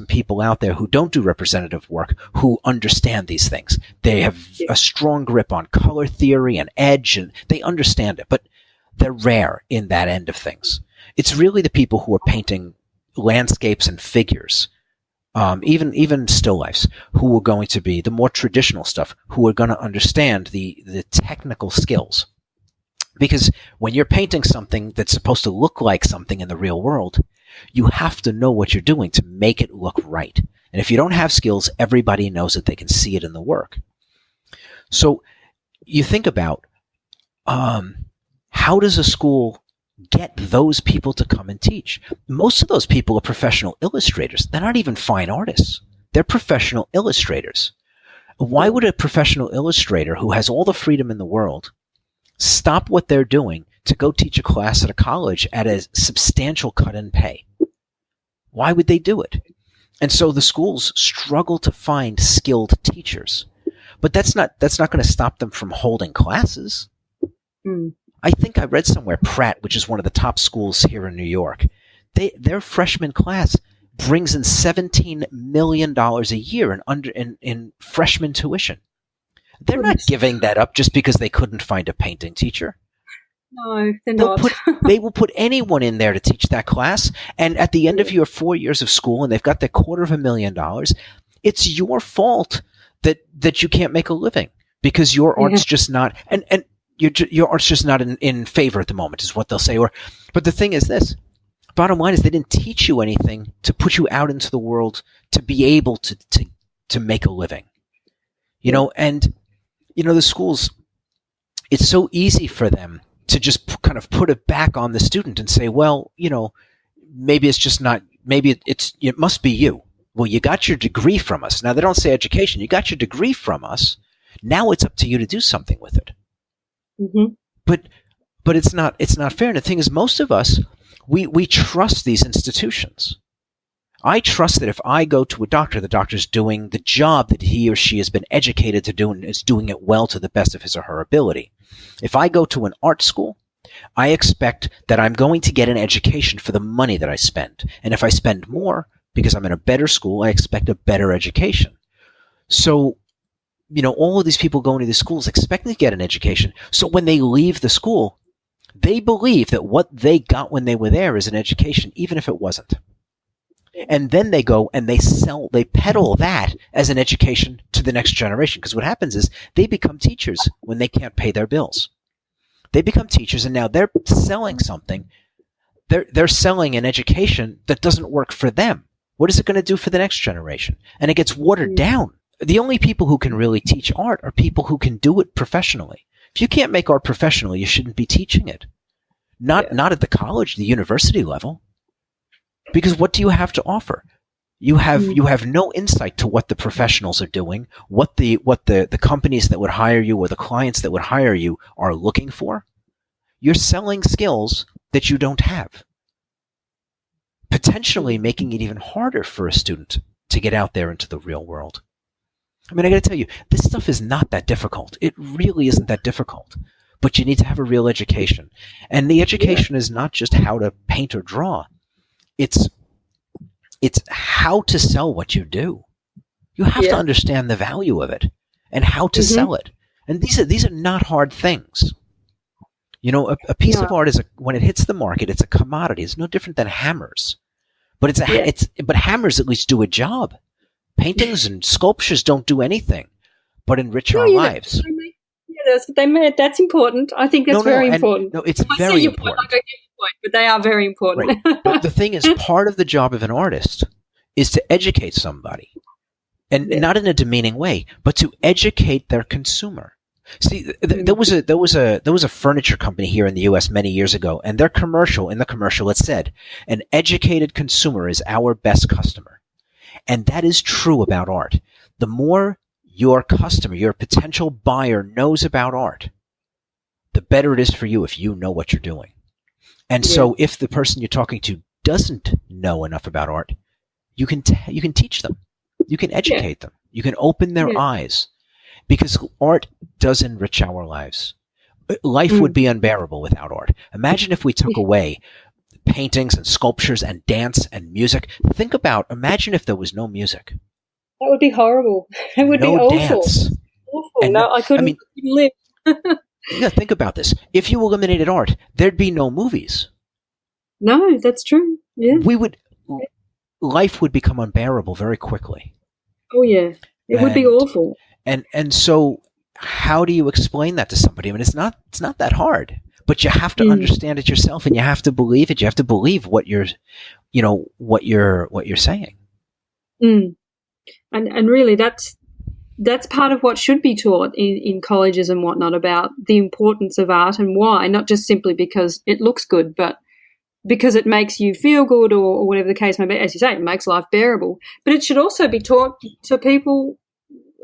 people out there who don't do representative work who understand these things. They have a strong grip on color theory and edge, and they understand it, but they're rare in that end of things. It's really the people who are painting landscapes and figures, even still lifes, who are going to be the more traditional stuff, who are going to understand the technical skills. Because when you're painting something that's supposed to look like something in the real world, you have to know what you're doing to make it look right. And if you don't have skills, everybody knows that they can see it in the work. So you think about, how does a school get those people to come and teach? Most of those people are professional illustrators. They're not even fine artists. They're professional illustrators. Why would a professional illustrator who has all the freedom in the world stop what they're doing to go teach a class at a college at a substantial cut in pay? Why would they do it? And so the schools struggle to find skilled teachers. But that's not going to stop them from holding classes. I think I read somewhere Pratt, which is one of the top schools here in New York, their freshman class brings in $17 million a year in freshman tuition. They're not giving that up just because they couldn't find a painting teacher. No, they're not. They will put anyone in there to teach that class, and at the end of your 4 years of school, and they've got their $250,000, it's your fault that you can't make a living, because your art's just not, and your art's just not in favor at the moment, is what they'll say. But the thing is this: bottom line is, they didn't teach you anything to put you out into the world to be able to make a living. And the schools, it's so easy for them to just kind of put it back on the student and say, well, maybe it's just not, maybe it must be you. Well, you got your degree from us. Now, they don't say education. You got your degree from us. Now it's up to you to do something with it. Mm-hmm. But it's not fair. And the thing is, most of us, we trust these institutions. I trust that if I go to a doctor, the doctor's doing the job that he or she has been educated to do and is doing it well to the best of his or her ability. If I go to an art school, I expect that I'm going to get an education for the money that I spend. And if I spend more because I'm in a better school, I expect a better education. So all of these people going to these schools expecting to get an education. So when they leave the school, they believe that what they got when they were there is an education, even if it wasn't. And then they go and they peddle that as an education to the next generation. Because what happens is they become teachers when they can't pay their bills. They become teachers, and now they're selling something. They're selling an education that doesn't work for them. What is it going to do for the next generation? And it gets watered down. The only people who can really teach art are people who can do it professionally. If you can't make art professionally, you shouldn't be teaching it. Not at the college, the university level. Because what do you have to offer? You have no insight to what the professionals are doing, what the companies that would hire you or the clients that would hire you are looking for. You're selling skills that you don't have, potentially making it even harder for a student to get out there into the real world. I mean, I got to tell you, this stuff is not that difficult. It really isn't that difficult. But you need to have a real education. And the education is not just how to paint or draw. It's how to sell what you do. You have to understand the value of it and how to sell it. And these are not hard things. A piece of art when it hits the market, it's a commodity. It's no different than hammers. But but hammers at least do a job. Paintings and sculptures don't do anything but enrich our lives. That's important. I think that's very important. No, it's very important. I get your point, but they are very important. Right. But the thing is, part of the job of an artist is to educate somebody, and not in a demeaning way, but to educate their consumer. See, there was a furniture company here in the U.S. many years ago, and in the commercial, it said, "An educated consumer is our best customer," and that is true about art. The more your customer, your potential buyer knows about art, the better it is for you if you know what you're doing. And so if the person you're talking to doesn't know enough about art, you can teach them. You can educate them. You can open their eyes, because art does enrich our lives. Life would be unbearable without art. Imagine if we took away paintings and sculptures and dance and music. Imagine if there was no music. That would be horrible. It would be awful. Dance. Awful. I couldn't live. Think about this. If you eliminated art, there'd be no movies. No, that's true. Yeah. Life would become unbearable very quickly. Oh yeah. It would be awful. And so how do you explain that to somebody? I mean, it's not that hard, but you have to understand it yourself, and you have to believe it. You have to believe what you're saying. And really, that's part of what should be taught in colleges and whatnot, about the importance of art and why, not just simply because it looks good, but because it makes you feel good, or whatever the case may be. As you say, it makes life bearable. But it should also be taught to people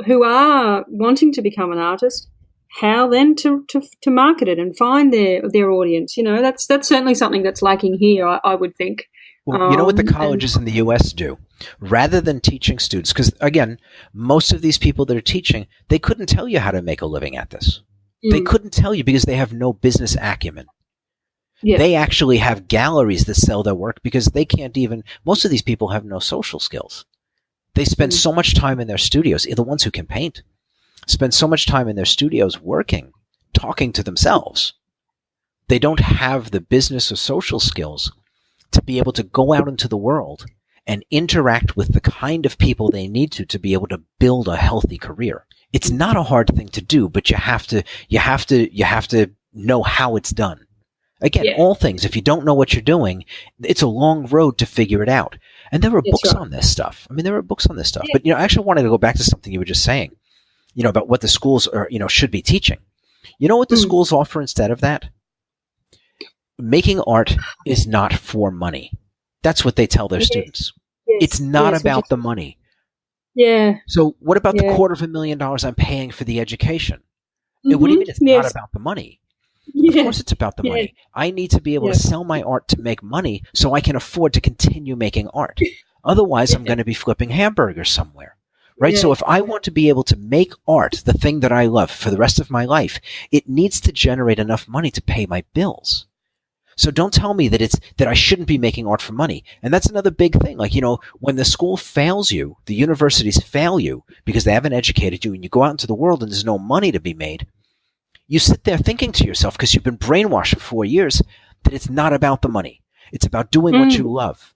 who are wanting to become an artist, how then to market it and find their audience. That's certainly something that's lacking here, I would think. Well, you know what the colleges in the U.S. do? Rather than teaching students, because, again, most of these people that are teaching, they couldn't tell you how to make a living at this. They couldn't tell you because they have no business acumen. Yeah. They actually have galleries that sell their work because they can't even – most of these people have no social skills. They spend so much time in their studios, the ones who can paint, spend so much time in their studios working, talking to themselves. They don't have the business or social skills to be able to go out into the world and interact with the kind of people they need to be able to build a healthy career. It's not a hard thing to do, but you have to know how it's done. Again, all things, if you don't know what you're doing, it's a long road to figure it out. And there are books on this stuff. I mean, there are books on this stuff. But, I actually wanted to go back to something you were just saying, about what the schools are, should be teaching. You know what the schools offer instead of that? Making art is not for money. That's what they tell their students. It's not about the money. Yeah. So what about the $250,000 I'm paying for the education? What do you mean it's not about the money? Of course it's about the money. I need to be able to sell my art to make money so I can afford to continue making art. Otherwise, I'm going to be flipping hamburgers somewhere. Right? So if I want to be able to make art, the thing that I love, for the rest of my life, it needs to generate enough money to pay my bills. So don't tell me that I shouldn't be making art for money. And that's another big thing. Like, when the school fails you, the universities fail you because they haven't educated you, and you go out into the world and there's no money to be made, you sit there thinking to yourself, because you've been brainwashed for 4 years, that it's not about the money. It's about doing what you love.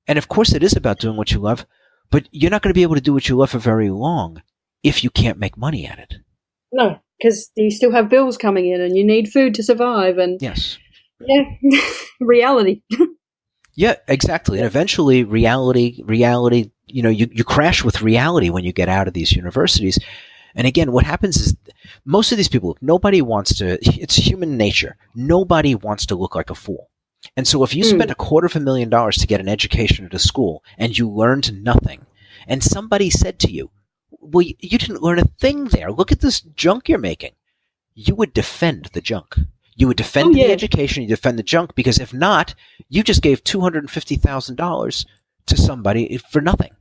And of course it is about doing what you love, but you're not going to be able to do what you love for very long if you can't make money at it. No, because you still have bills coming in and you need food to survive. And yes. Yeah, reality. Yeah, exactly. And eventually reality, you crash with reality when you get out of these universities. And again, what happens is most of these people, it's human nature. Nobody wants to look like a fool. And so if you spend $250,000 to get an education at a school and you learned nothing, and somebody said to you, well, you didn't learn a thing there. Look at this junk you're making. You would defend the junk. You would defend the education, you defend the junk, because if not, you just gave $250,000 to somebody for nothing.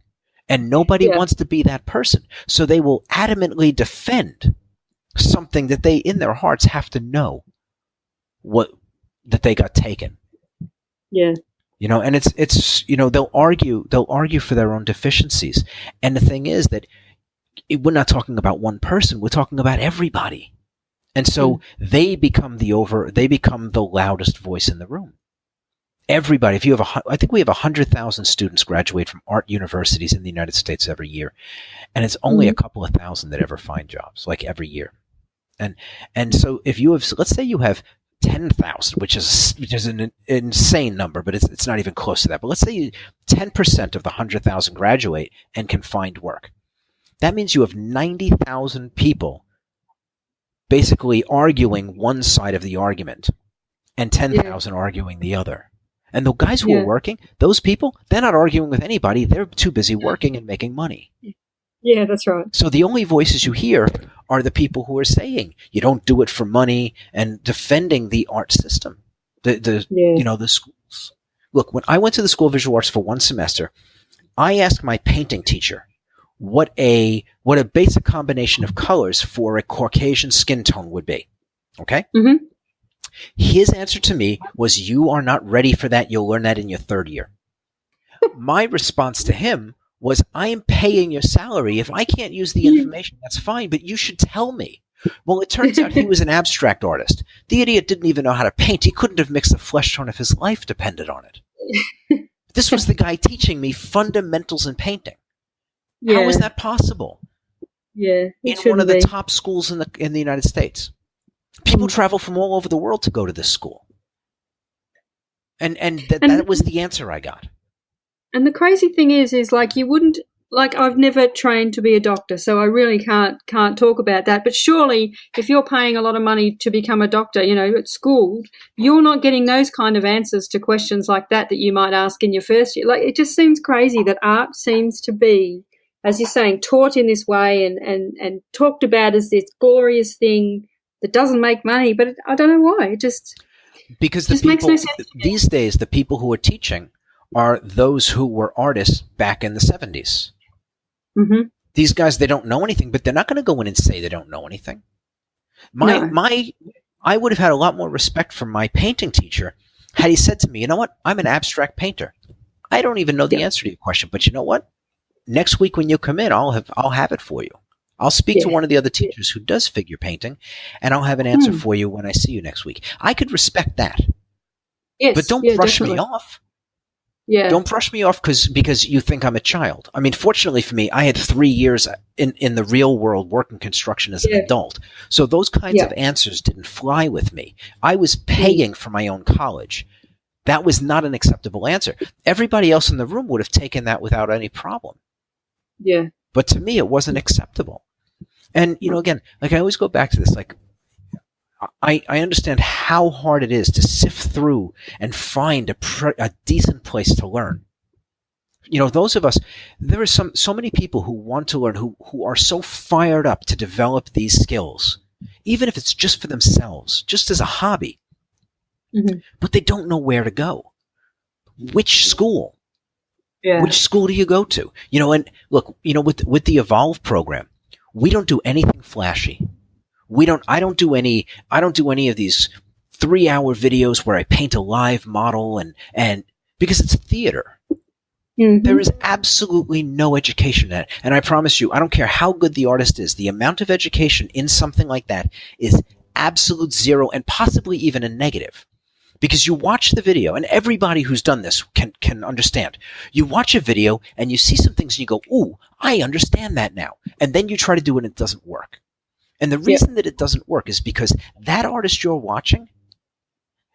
And nobody wants to be that person. So they will adamantly defend something that they, in their hearts, have to know that they got taken. Yeah. And it's they'll argue for their own deficiencies. And the thing is that we're not talking about one person, we're talking about everybody. And so they become the loudest voice in the room. Everybody, I think we have 100,000 students graduate from art universities in the United States every year. And it's only a couple of thousand that ever find jobs, like every year. And so if let's say you have 10,000, which is an insane number, but it's not even close to that. But let's say 10% of the 100,000 graduate and can find work. That means you have 90,000 people basically arguing one side of the argument and 10,000 arguing the other. And the guys who are working, those people, they're not arguing with anybody. They're too busy working and making money. Yeah, that's right. So the only voices you hear are the people who are saying you don't do it for money and defending the art system, the schools. Look, when I went to the School of Visual Arts for one semester, I asked my painting teacher what a basic combination of colors for a Caucasian skin tone would be. Okay? Mm-hmm. His answer to me was, you are not ready for that. You'll learn that in your third year. My response to him was, I am paying your salary. If I can't use the information, that's fine, but you should tell me. Well, it turns out he was an abstract artist. The idiot didn't even know how to paint. He couldn't have mixed the flesh tone if his life depended on it. This was the guy teaching me fundamentals in painting. How is that possible? Yeah, in one of the top schools in the United States. People travel from all over the world to go to this school. And that was the answer I got. And the crazy thing is like you wouldn't, like I've never trained to be a doctor, so I really can't talk about that. But surely if you're paying a lot of money to become a doctor, at school, you're not getting those kind of answers to questions like that you might ask in your first year. Like, it just seems crazy that art seems to be, as you're saying, taught in this way and talked about as this glorious thing that doesn't make money. But I don't know why. It just makes no sense. These days, the people who are teaching are those who were artists back in the 70s. Mm-hmm. These guys, they don't know anything, but they're not going to go in and say they don't know anything. I would have had a lot more respect for my painting teacher had he said to me, you know what, I'm an abstract painter. I don't even know the answer to your question, but you know what? Next week when you come in, I'll have it for you. I'll speak to one of the other teachers who does figure painting, and I'll have an answer for you when I see you next week. I could respect that. Yes, but don't brush me off. Yeah. Don't brush me off because you think I'm a child. I mean, fortunately for me, I had 3 years in the real world working construction as an adult. So those kinds of answers didn't fly with me. I was paying for my own college. That was not an acceptable answer. Everybody else in the room would have taken that without any problem. Yeah. But to me, it wasn't acceptable. And, again, like I always go back to this, like, I understand how hard it is to sift through and find a decent place to learn. Those of us, there are so many people who want to learn, who are so fired up to develop these skills, even if it's just for themselves, just as a hobby. Mm-hmm. But they don't know where to go. Which school? Yeah. Which school do you go to? And look, with the Evolve program, we don't do anything flashy. I don't do any of these 3-hour videos where I paint a live model and because it's theater. Mm-hmm. There is absolutely no education in it. And I promise you, I don't care how good the artist is, the amount of education in something like that is absolute zero and possibly even a negative. Because you watch the video, and everybody who's done this can understand. You watch a video and you see some things and you go, ooh, I understand that now. And then you try to do it and it doesn't work. And the reason that it doesn't work is because that artist you're watching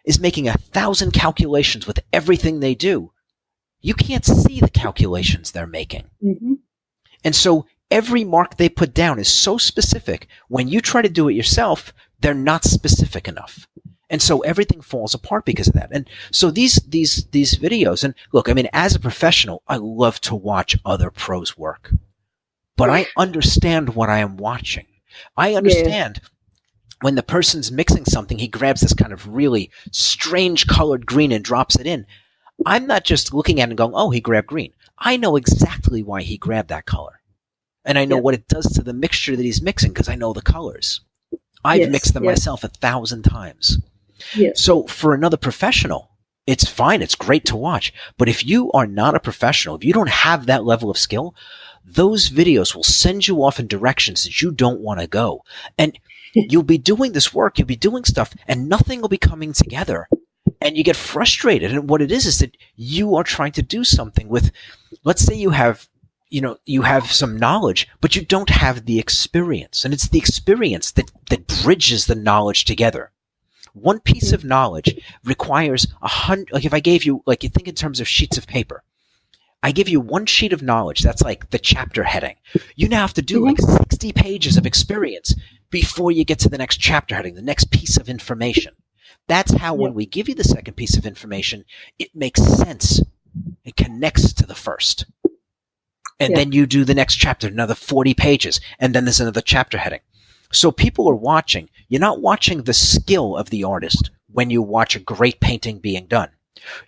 is making 1,000 calculations with everything they do. You can't see the calculations they're making. Mm-hmm. And so every mark they put down is so specific. When you try to do it yourself, they're not specific enough. And so everything falls apart because of that. And so these videos, and look, I mean, as a professional, I love to watch other pros work. But I understand what I am watching. I understand when the person's mixing something, he grabs this kind of really strange colored green and drops it in. I'm not just looking at it and going, oh, he grabbed green. I know exactly why he grabbed that color. And I know what it does to the mixture that he's mixing because I know the colors. I've mixed them myself 1,000 times. Yes. So for another professional, it's fine. It's great to watch. But if you are not a professional, if you don't have that level of skill, those videos will send you off in directions that you don't want to go. And you'll be doing this work, you'll be doing stuff, and nothing will be coming together. And you get frustrated. And what it is that you are trying to do something with, let's say you have some knowledge, but you don't have the experience. And it's the experience that bridges the knowledge together. One piece of knowledge requires 100, like if I gave you, like you think in terms of sheets of paper, I give you one sheet of knowledge, that's like the chapter heading. You now have to do like 60 pages of experience before you get to the next chapter heading, the next piece of information. That's how when we give you the second piece of information, it makes sense. It connects to the first. And then you do the next chapter, another 40 pages, and then there's another chapter heading. So people are watching. You're not watching the skill of the artist when you watch a great painting being done.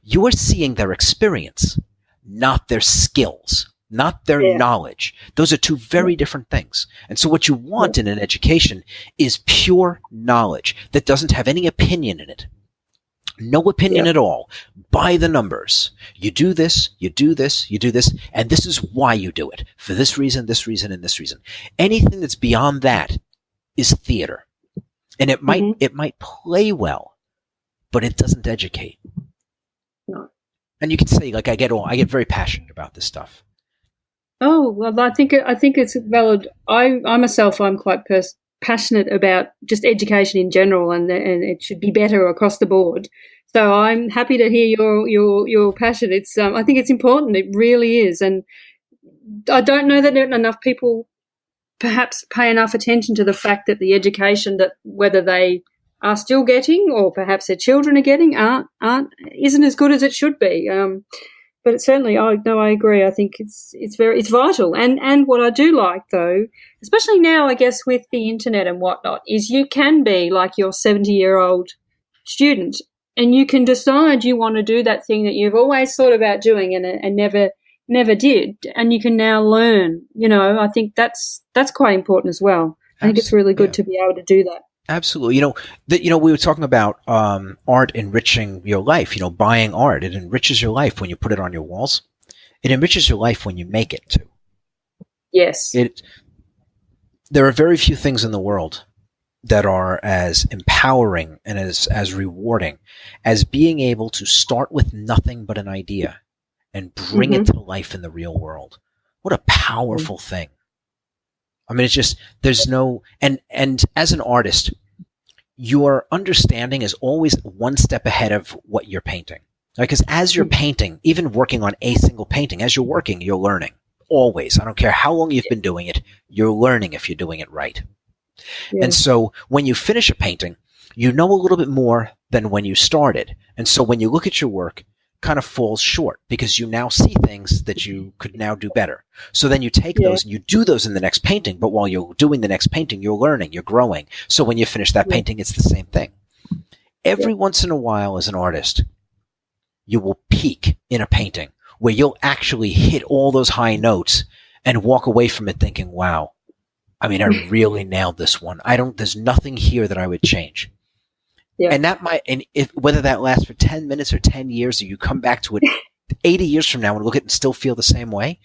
You are seeing their experience, not their skills, not their knowledge. Those are two very different things. And so what you want in an education is pure knowledge that doesn't have any opinion in it. No opinion at all. By the numbers. You do this, you do this, you do this, and this is why you do it. For this reason, and this reason. Anything that's beyond that is theater. And it might play well, but it doesn't educate. No. And you can say, like, I get very passionate about this stuff. Oh, well, I think it's valid. I myself, I'm quite passionate about just education in general, and it should be better across the board. So I'm happy to hear your passion. It's I think it's important. It really is, and I don't know that enough people perhaps pay enough attention to the fact that the education that whether they are still getting or perhaps their children are getting isn't as good as it should be. But it's certainly, I agree. I think it's vital. And what I do like though, especially now, I guess with the internet and whatnot, is you can be like your 70-year-old student, and you can decide you want to do that thing that you've always thought about doing and never did, and you can now learn. I think that's quite important as well. I think it's really good to be able to do that. Absolutely. We were talking about art enriching your life. Buying art, it enriches your life when you put it on your walls. It enriches your life when you make it too. Yes. There are very few things in the world that are as empowering and as rewarding as being able to start with nothing but an idea and bring it to life in the real world. What a powerful thing. I mean, it's just, there's no, and as an artist, your understanding is always one step ahead of what you're painting. Because as you're painting, even working on a single painting, as you're working, you're learning. Always. I don't care how long you've been doing it, you're learning if you're doing it right. Yeah. And so when you finish a painting, you know a little bit more than when you started. And so when you look at your work, kind of falls short because you now see things that you could now do better. So then you take those and you do those in the next painting, but while you're doing the next painting, you're learning, you're growing. So when you finish that painting, it's the same thing. Every once in a while as an artist, you will peak in a painting where you'll actually hit all those high notes and walk away from it thinking, wow, I mean, I really nailed this one. There's nothing here that I would change. Yeah. And that might, and if, whether that lasts for 10 minutes or 10 years, or you come back to it 80 years from now and look at it and still feel the same way,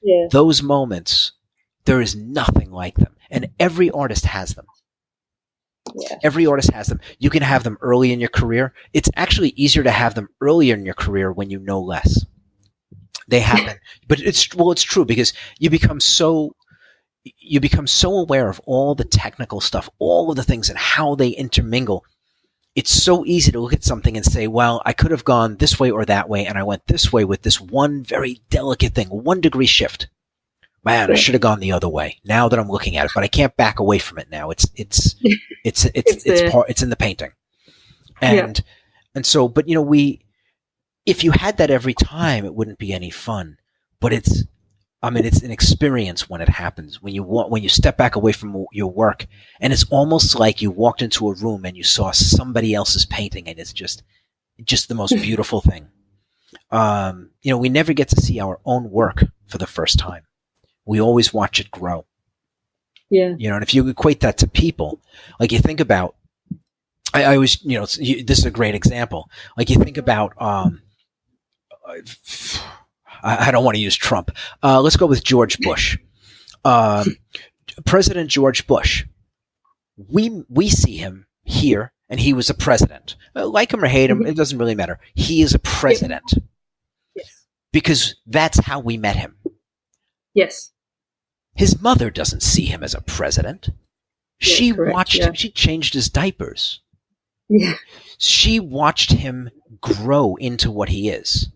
Yeah. those moments, there is nothing like them. And every artist has them. Yeah. Every artist has them. You can have them early in your career. It's actually easier to have them earlier in your career when you know less. They happen. But it's true, because you become so aware of all the technical stuff, all of the things and how they intermingle. It's so easy to look at something and say, well, I could have gone this way or that way, and I went this way with this one very delicate thing, 1 degree shift. Man, I should have gone the other way. Now that I'm looking at it, but I can't back away from it now. It's in the painting, and so. But if you had that every time, it wouldn't be any fun. But it's an experience when it happens. When you step back away from your work, and it's almost like you walked into a room and you saw somebody else's painting, and it's just the most beautiful thing. We never get to see our own work for the first time. We always watch it grow. Yeah. And if you equate that to people, like you think about, I always, this is a great example. Like you think about, I don't want to use Trump. Let's go with George Bush. President George Bush. We see him here, and he was a president. Like him or hate him, it doesn't really matter. He is a president. Yes. Because that's how we met him. Yes. His mother doesn't see him as a president. Yeah, she correct, watched him. She changed his diapers. Yeah. She watched him grow into what he is.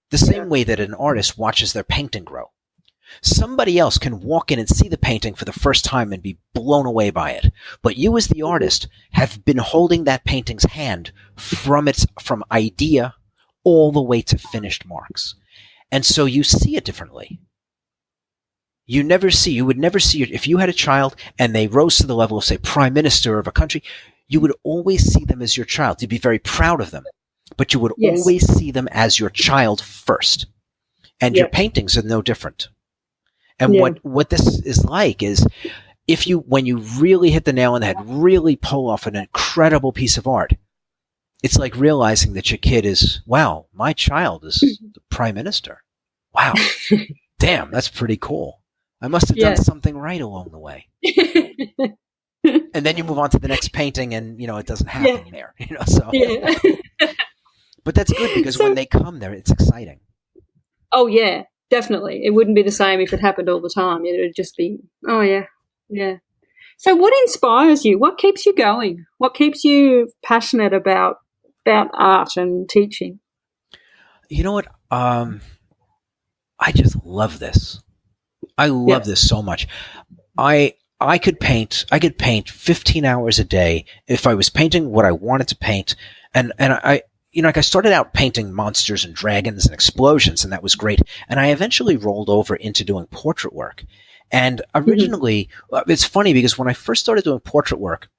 The same way that an artist watches their painting grow. Somebody else can walk in and see the painting for the first time and be blown away by it. But you, as the artist, have been holding that painting's hand from idea all the way to finished marks. And so you see it differently. You would never see it. If you had a child and they rose to the level of, say, prime minister of a country, you would always see them as your child. You'd be very proud of them, but you would always see them as your child first. And your paintings are no different. And what this is like is, when you really hit the nail on the head, really pull off an incredible piece of art, it's like realizing that your kid is, wow, my child is the prime minister. Wow. Damn, that's pretty cool. I must have done something right along the way. And then you move on to the next painting, and it doesn't happen there. So. Yeah. But that's good, because when they come there, it's exciting. Oh yeah, definitely. It wouldn't be the same if it happened all the time. It would just be, oh yeah, yeah. So what inspires you? What keeps you going? What keeps you passionate about art and teaching? You know what? I just love this. I love this so much. I could paint 15 hours a day if I was painting what I wanted to paint. And I started out painting monsters and dragons and explosions, and that was great. And I eventually rolled over into doing portrait work. And originally, it's funny, because when I first started doing portrait work,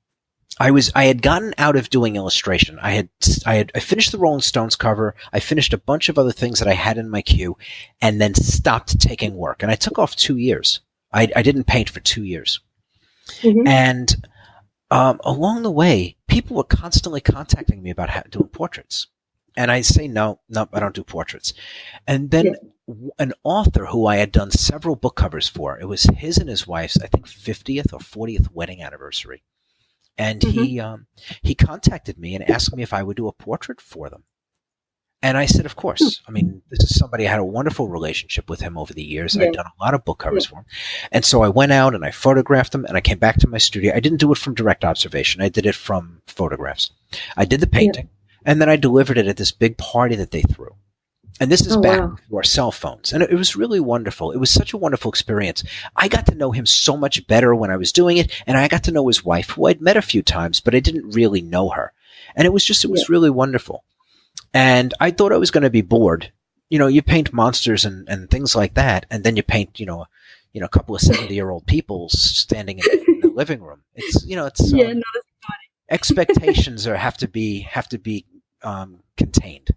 I had gotten out of doing illustration. I finished the Rolling Stones cover. I finished a bunch of other things that I had in my queue, and then stopped taking work. And I took off 2 years. I didn't paint for 2 years. Mm-hmm. And along the way, people were constantly contacting me about doing portraits. And I say, no, I don't do portraits. And then an author who I had done several book covers for, it was his and his wife's, I think, 50th or 40th wedding anniversary. And he contacted me and asked me if I would do a portrait for them. And I said, of course. I mean, this is somebody I had a wonderful relationship with him over the years. I'd done a lot of book covers for him. And so I went out and I photographed them, and I came back to my studio. I didn't do it from direct observation. I did it from photographs. I did the painting, and then I delivered it at this big party that they threw. And this is back before cell phones. And it was really wonderful. It was such a wonderful experience. I got to know him so much better when I was doing it, and I got to know his wife, who I'd met a few times, but I didn't really know her. And it was really wonderful. And I thought I was going to be bored. You paint monsters and things like that, and then you paint, a couple of 70-year-old people standing in the living room. It's, not as exciting. Expectations have to be contained.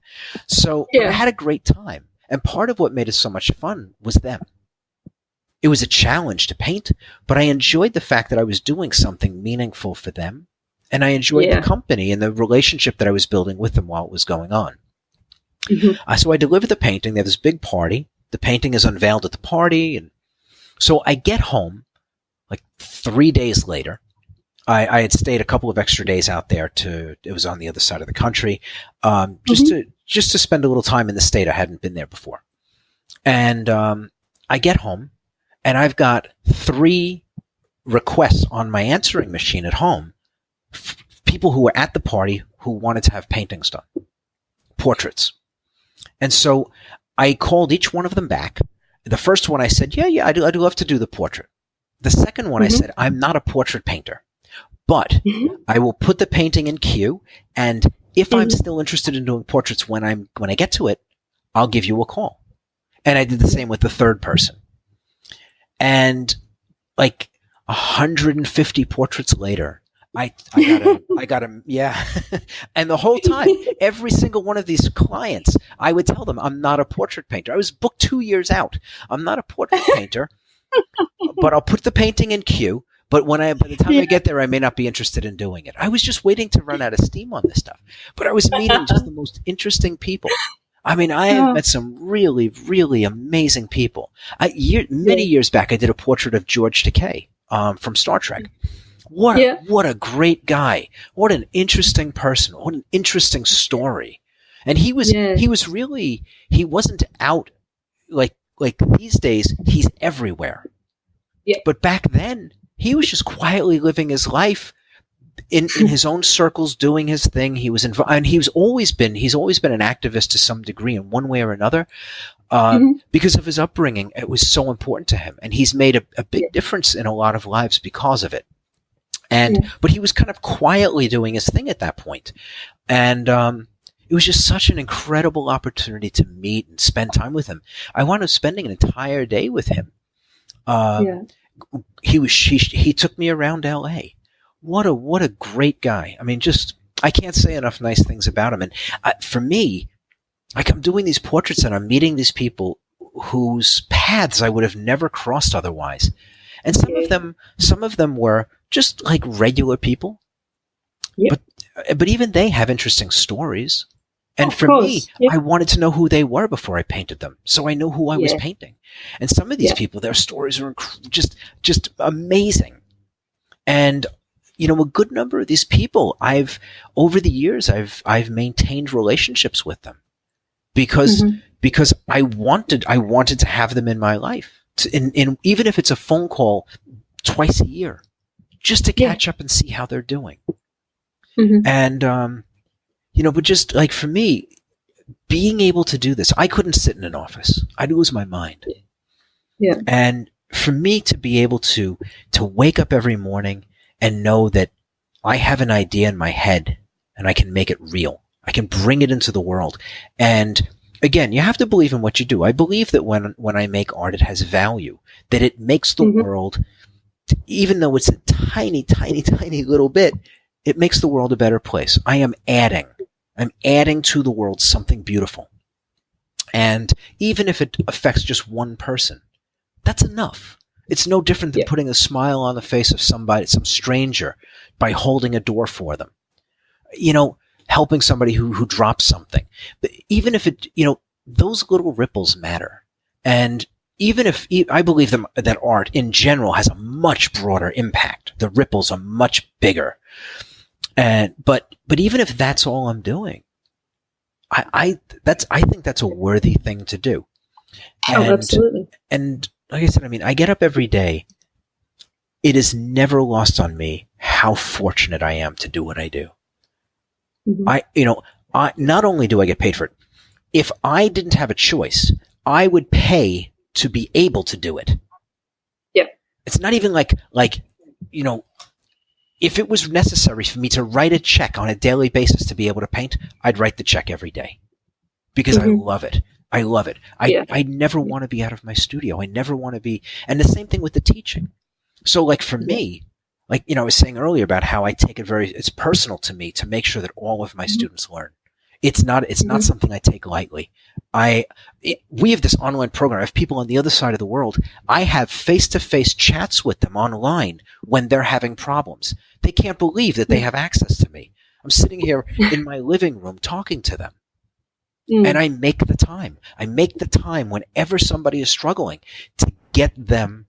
So I had a great time. And part of what made it so much fun was them. It was a challenge to paint, but I enjoyed the fact that I was doing something meaningful for them and I enjoyed the company and the relationship that I was building with them while it was going on. So I deliver the painting. They have this big party. The painting is unveiled at the party. And so I get home like 3 days later. I had stayed a couple of extra days out there it was on the other side of the country, just to spend a little time in the state. I hadn't been there before. And I get home and I've got 3 requests on my answering machine at home. People who were at the party who wanted to have paintings done, portraits. And so I called each one of them back. The first one I said, yeah, I'd love to do the portrait. The second one I said, I'm not a portrait painter, but I will put the painting in queue. And if I'm still interested in doing portraits when I get to it, I'll give you a call. And I did the same with the third person. And like 150 portraits later, I got him. Yeah. And the whole time, every single one of these clients, I would tell them, I'm not a portrait painter. I was booked 2 years out. I'm not a portrait painter, but I'll put the painting in queue. But by the time I get there, I may not be interested in doing it. I was just waiting to run out of steam on this stuff, but I was meeting just the most interesting people. I mean, I have met some really, really amazing people. Many years back, I did a portrait of George Takei from Star Trek. What a great guy. What an interesting person. What an interesting story. And he wasn't out like these days, he's everywhere. Yeah. But back then, he was just quietly living his life in his own circles, doing his thing. He was and he's always been an activist to some degree in one way or another, because of his upbringing. It was so important to him, and he's made a big difference in a lot of lives because of it. But he was kind of quietly doing his thing at that point. And it was just such an incredible opportunity to meet and spend time with him. I wound up spending an entire day with him. He took me around LA. What a great guy. I mean, I can't say enough nice things about him. And for me, like, I'm doing these portraits and I'm meeting these people whose paths I would have never crossed otherwise. And some of them were just like regular people, but even they have interesting stories. And for me, I wanted to know who they were before I painted them, so I know who I was painting. And some of these people, their stories are just amazing. And a good number of these people, over the years, I've maintained relationships with them because I wanted to have them in my life. Even if it's a phone call twice a year, just to catch up and see how they're doing. And, but just like for me, being able to do this, I couldn't sit in an office. I'd lose my mind. Yeah. And for me to be able to wake up every morning and know that I have an idea in my head and I can make it real. I can bring it into the world. And again, you have to believe in what you do. I believe that when I make art, it has value, that it makes the world, even though it's a tiny, tiny, tiny little bit, it makes the world a better place. I'm adding to the world something beautiful. And even if it affects just one person, that's enough. It's no different than putting a smile on the face of some stranger by holding a door for them. Helping somebody who drops something. But even if those little ripples matter. And even if I believe that art in general has a much broader impact, the ripples are much bigger. But even if that's all I'm doing, I think that's a worthy thing to do. Absolutely. And like I said, I mean, I get up every day. It is never lost on me how fortunate I am to do what I do. I not only do I get paid for it, if I didn't have a choice, I would pay to be able to do it. Yeah. It's not even like if it was necessary for me to write a check on a daily basis to be able to paint, I'd write the check every day because I love it. I love it. I never want to be out of my studio. I never want to be, and the same thing with the teaching. So like for me, like, I was saying earlier about how I take it it's personal to me to make sure that all of my students learn. It's not something I take lightly. We have this online program. I have people on the other side of the world. I have face-to-face chats with them online when they're having problems. They can't believe that they have access to me. I'm sitting here in my living room talking to them. And I make the time. I make the time whenever somebody is struggling to get them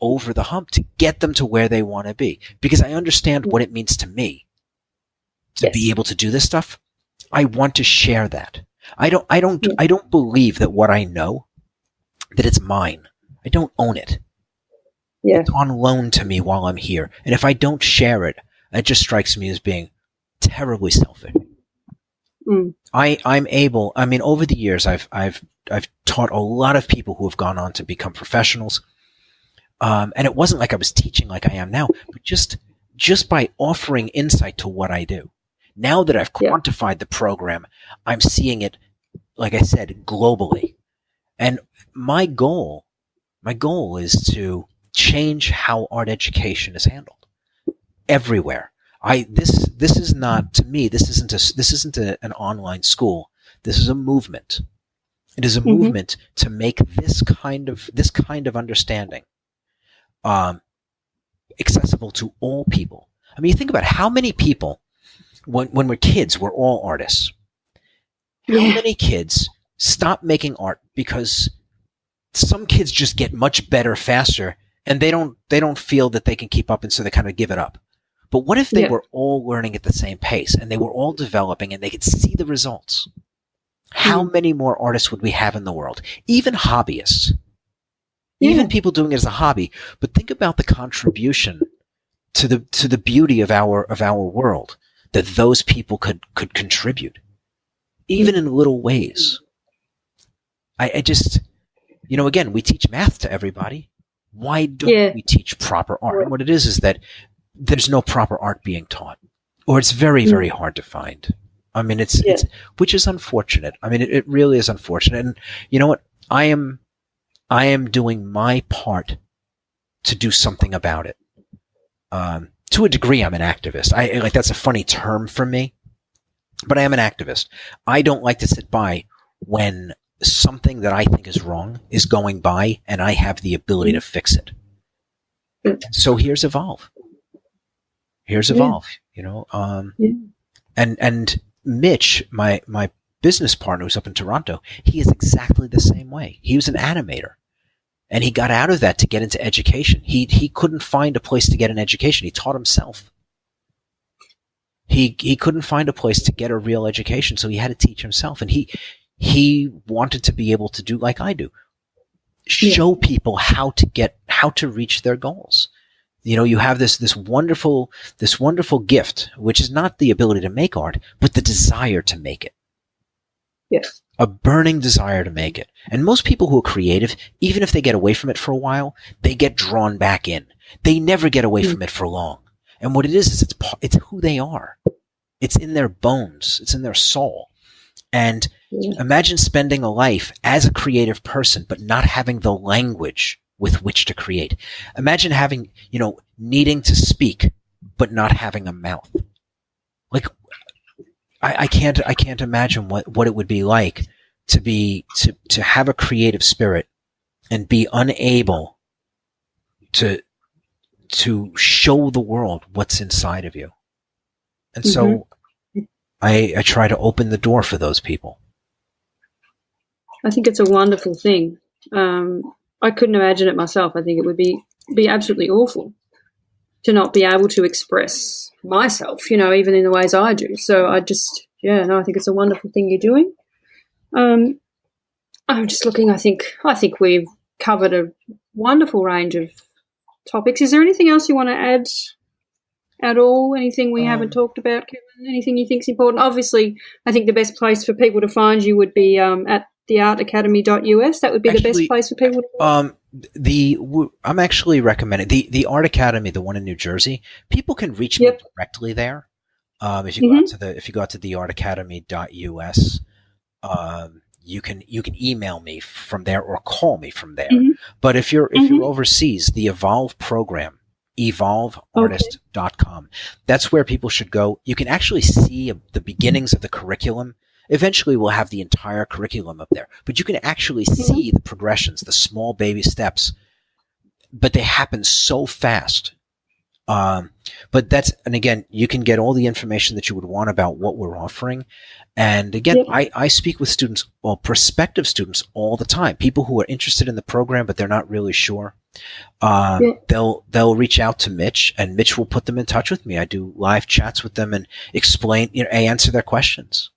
over the hump, to get them to where they want to be. Because I understand what it means to me to be able to do this stuff. I want to share that. I don't believe that what I know, that it's mine. I don't own it. Yeah. It's on loan to me while I'm here. And if I don't share it, it just strikes me as being terribly selfish. Over the years, I've taught a lot of people who have gone on to become professionals. And it wasn't like I was teaching like I am now, but just by offering insight to what I do. Now that I've quantified the program, I'm seeing it, like I said, globally. And my goal is to change how art education is handled everywhere. This is not, to me, this isn't an online school. This is a movement. It is a movement to make this kind of understanding accessible to all people. I mean, you think about how many people, when we're kids, we're all artists. How many kids stop making art because some kids just get much better faster, and they don't feel that they can keep up, and so they kind of give it up. But what if they were all learning at the same pace, and they were all developing, and they could see the results? How many more artists would we have in the world? Even hobbyists. Even people doing it as a hobby. But think about the contribution to the beauty of our world that those people could contribute, even in little ways. I just, again, we teach math to everybody. Why don't we teach proper art? And what it is that there's no proper art being taught, or it's very, very hard to find. I mean, it's which is unfortunate. I mean, it really is unfortunate. And you know what? I am doing my part to do something about it. To a degree, I'm an activist. That's a funny term for me, but I am an activist. I don't like to sit by when something that I think is wrong is going by and I have the ability to fix it. So here's Evolve. And Mitch, my business partner who's up in Toronto, he is exactly the same way. He was an animator. And he got out of that to get into education. He couldn't find a place to get an education. He taught himself. He couldn't find a place to get a real education, so he had to teach himself. And he wanted to be able to do like I do. Show people how to reach their goals. You have this wonderful gift, which is not the ability to make art, but the desire to make it. Yes. A burning desire to make it. And most people who are creative, even if they get away from it for a while, they get drawn back in. They never get away from it for long. And what it is it's who they are. It's in their bones. It's in their soul. And imagine spending a life as a creative person, but not having the language with which to create. Imagine having, needing to speak, but not having a mouth. Like, I can't imagine what it would be like to have a creative spirit and be unable to show the world what's inside of you. And so I try to open the door for those people. I think it's a wonderful thing. I couldn't imagine it myself. I think it would be absolutely awful to not be able to express myself, even in the ways I do. So I just, I think it's a wonderful thing you're doing. I'm just looking, I think we've covered a wonderful range of topics. Is there anything else you want to add at all? Anything we haven't talked about, Kevin? Anything you think's important? Obviously, I think the best place for people to find you would be at theartacademy.us. That would be the best place for people to find I'm actually recommending the Art Academy, the one in New Jersey. People can reach me directly there. If you go out to theartacademy.us, you can email me from there or call me from there. But if you're overseas, the Evolve program, evolveartist.com. That's where people should go. You can actually see the beginnings of the curriculum Eventually, we'll have the entire curriculum up there, but you can actually see the progressions, the small baby steps, but they happen so fast. But and again, you can get all the information that you would want about what we're offering. And again, I speak with students, well, prospective students all the time, people who are interested in the program, but they're not really sure. They'll reach out to Mitch, and Mitch will put them in touch with me. I do live chats with them and explain, answer their questions.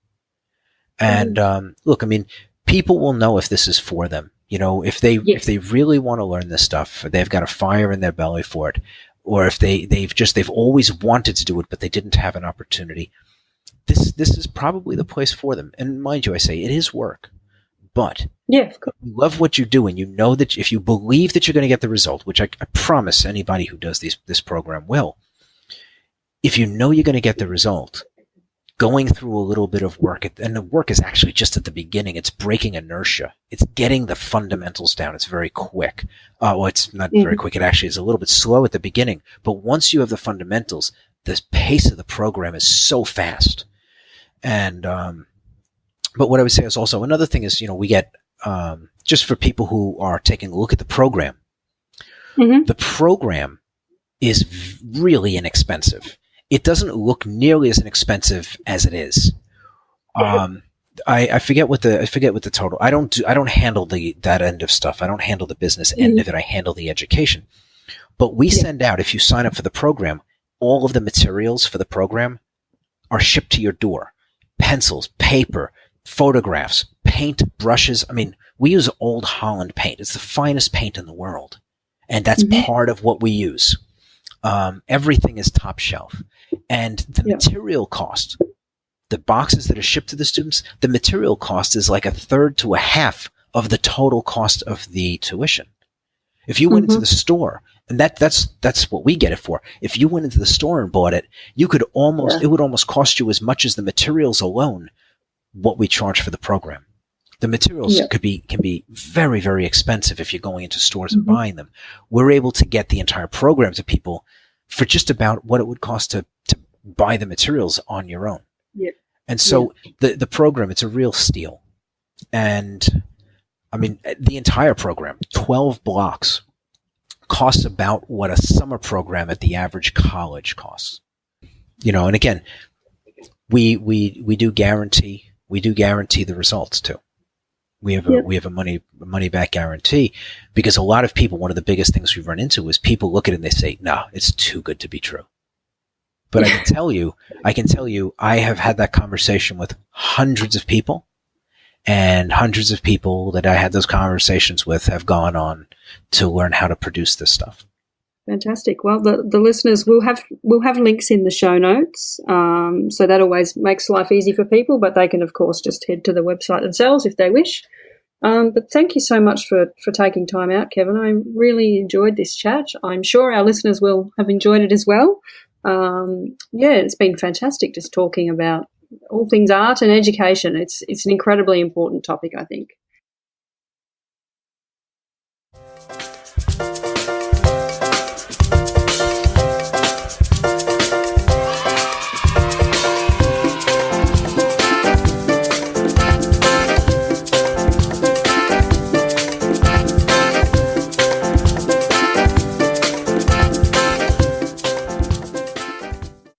And look, I mean, people will know if this is for them. If they really want to learn this stuff, they've got a fire in their belly for it, or if they've always wanted to do it, but they didn't have an opportunity. This is probably the place for them. And mind you, I say it is work, but you love what you do, and you know that if you believe that you're going to get the result, which I promise anybody who does this program will, if you know you're going to get the result, going through a little bit of work, and the work is actually just at the beginning. It's breaking inertia. It's getting the fundamentals down. It's very quick. Well, it's not very quick. It actually is a little bit slow at the beginning. But once you have the fundamentals, the pace of the program is so fast. And but what I would say is also another thing is, we get just for people who are taking a look at the program, the program is really inexpensive. It doesn't look nearly as inexpensive as it is. I forget what the total. I don't handle that end of stuff. I don't handle the business end of it. I handle the education. But we send out, if you sign up for the program, all of the materials for the program are shipped to your door. Pencils, paper, photographs, paint, brushes. I mean, we use Old Holland paint. It's the finest paint in the world. And that's part of what we use. Everything is top shelf. And the material cost, the boxes that are shipped to the students, the material cost is like a third to a half of the total cost of the tuition. If you went into the store, and that's what we get it for. If you went into the store and bought it, it would almost cost you as much as the materials alone, what we charge for the program. The materials can be very, very expensive if you're going into stores and buying them. We're able to get the entire program to people for just about what it would cost to buy the materials on your own. And so the program, it's a real steal. And I mean, the entire program, 12 blocks, costs about what a summer program at the average college costs. And again, we do guarantee the results too. We have a money back guarantee, because a lot of people, one of the biggest things we've run into is people look at it and they say, no, it's too good to be true. But I can tell you, I have had that conversation with hundreds of people, and hundreds of people that I had those conversations with have gone on to learn how to produce this stuff. Fantastic. Well, the listeners will have links in the show notes, so that always makes life easy for people. But they can, of course, just head to the website themselves if they wish. But thank you so much for taking time out, Kevin. I really enjoyed this chat. I'm sure our listeners will have enjoyed it as well. It's been fantastic just talking about all things art and education. It's an incredibly important topic, I think.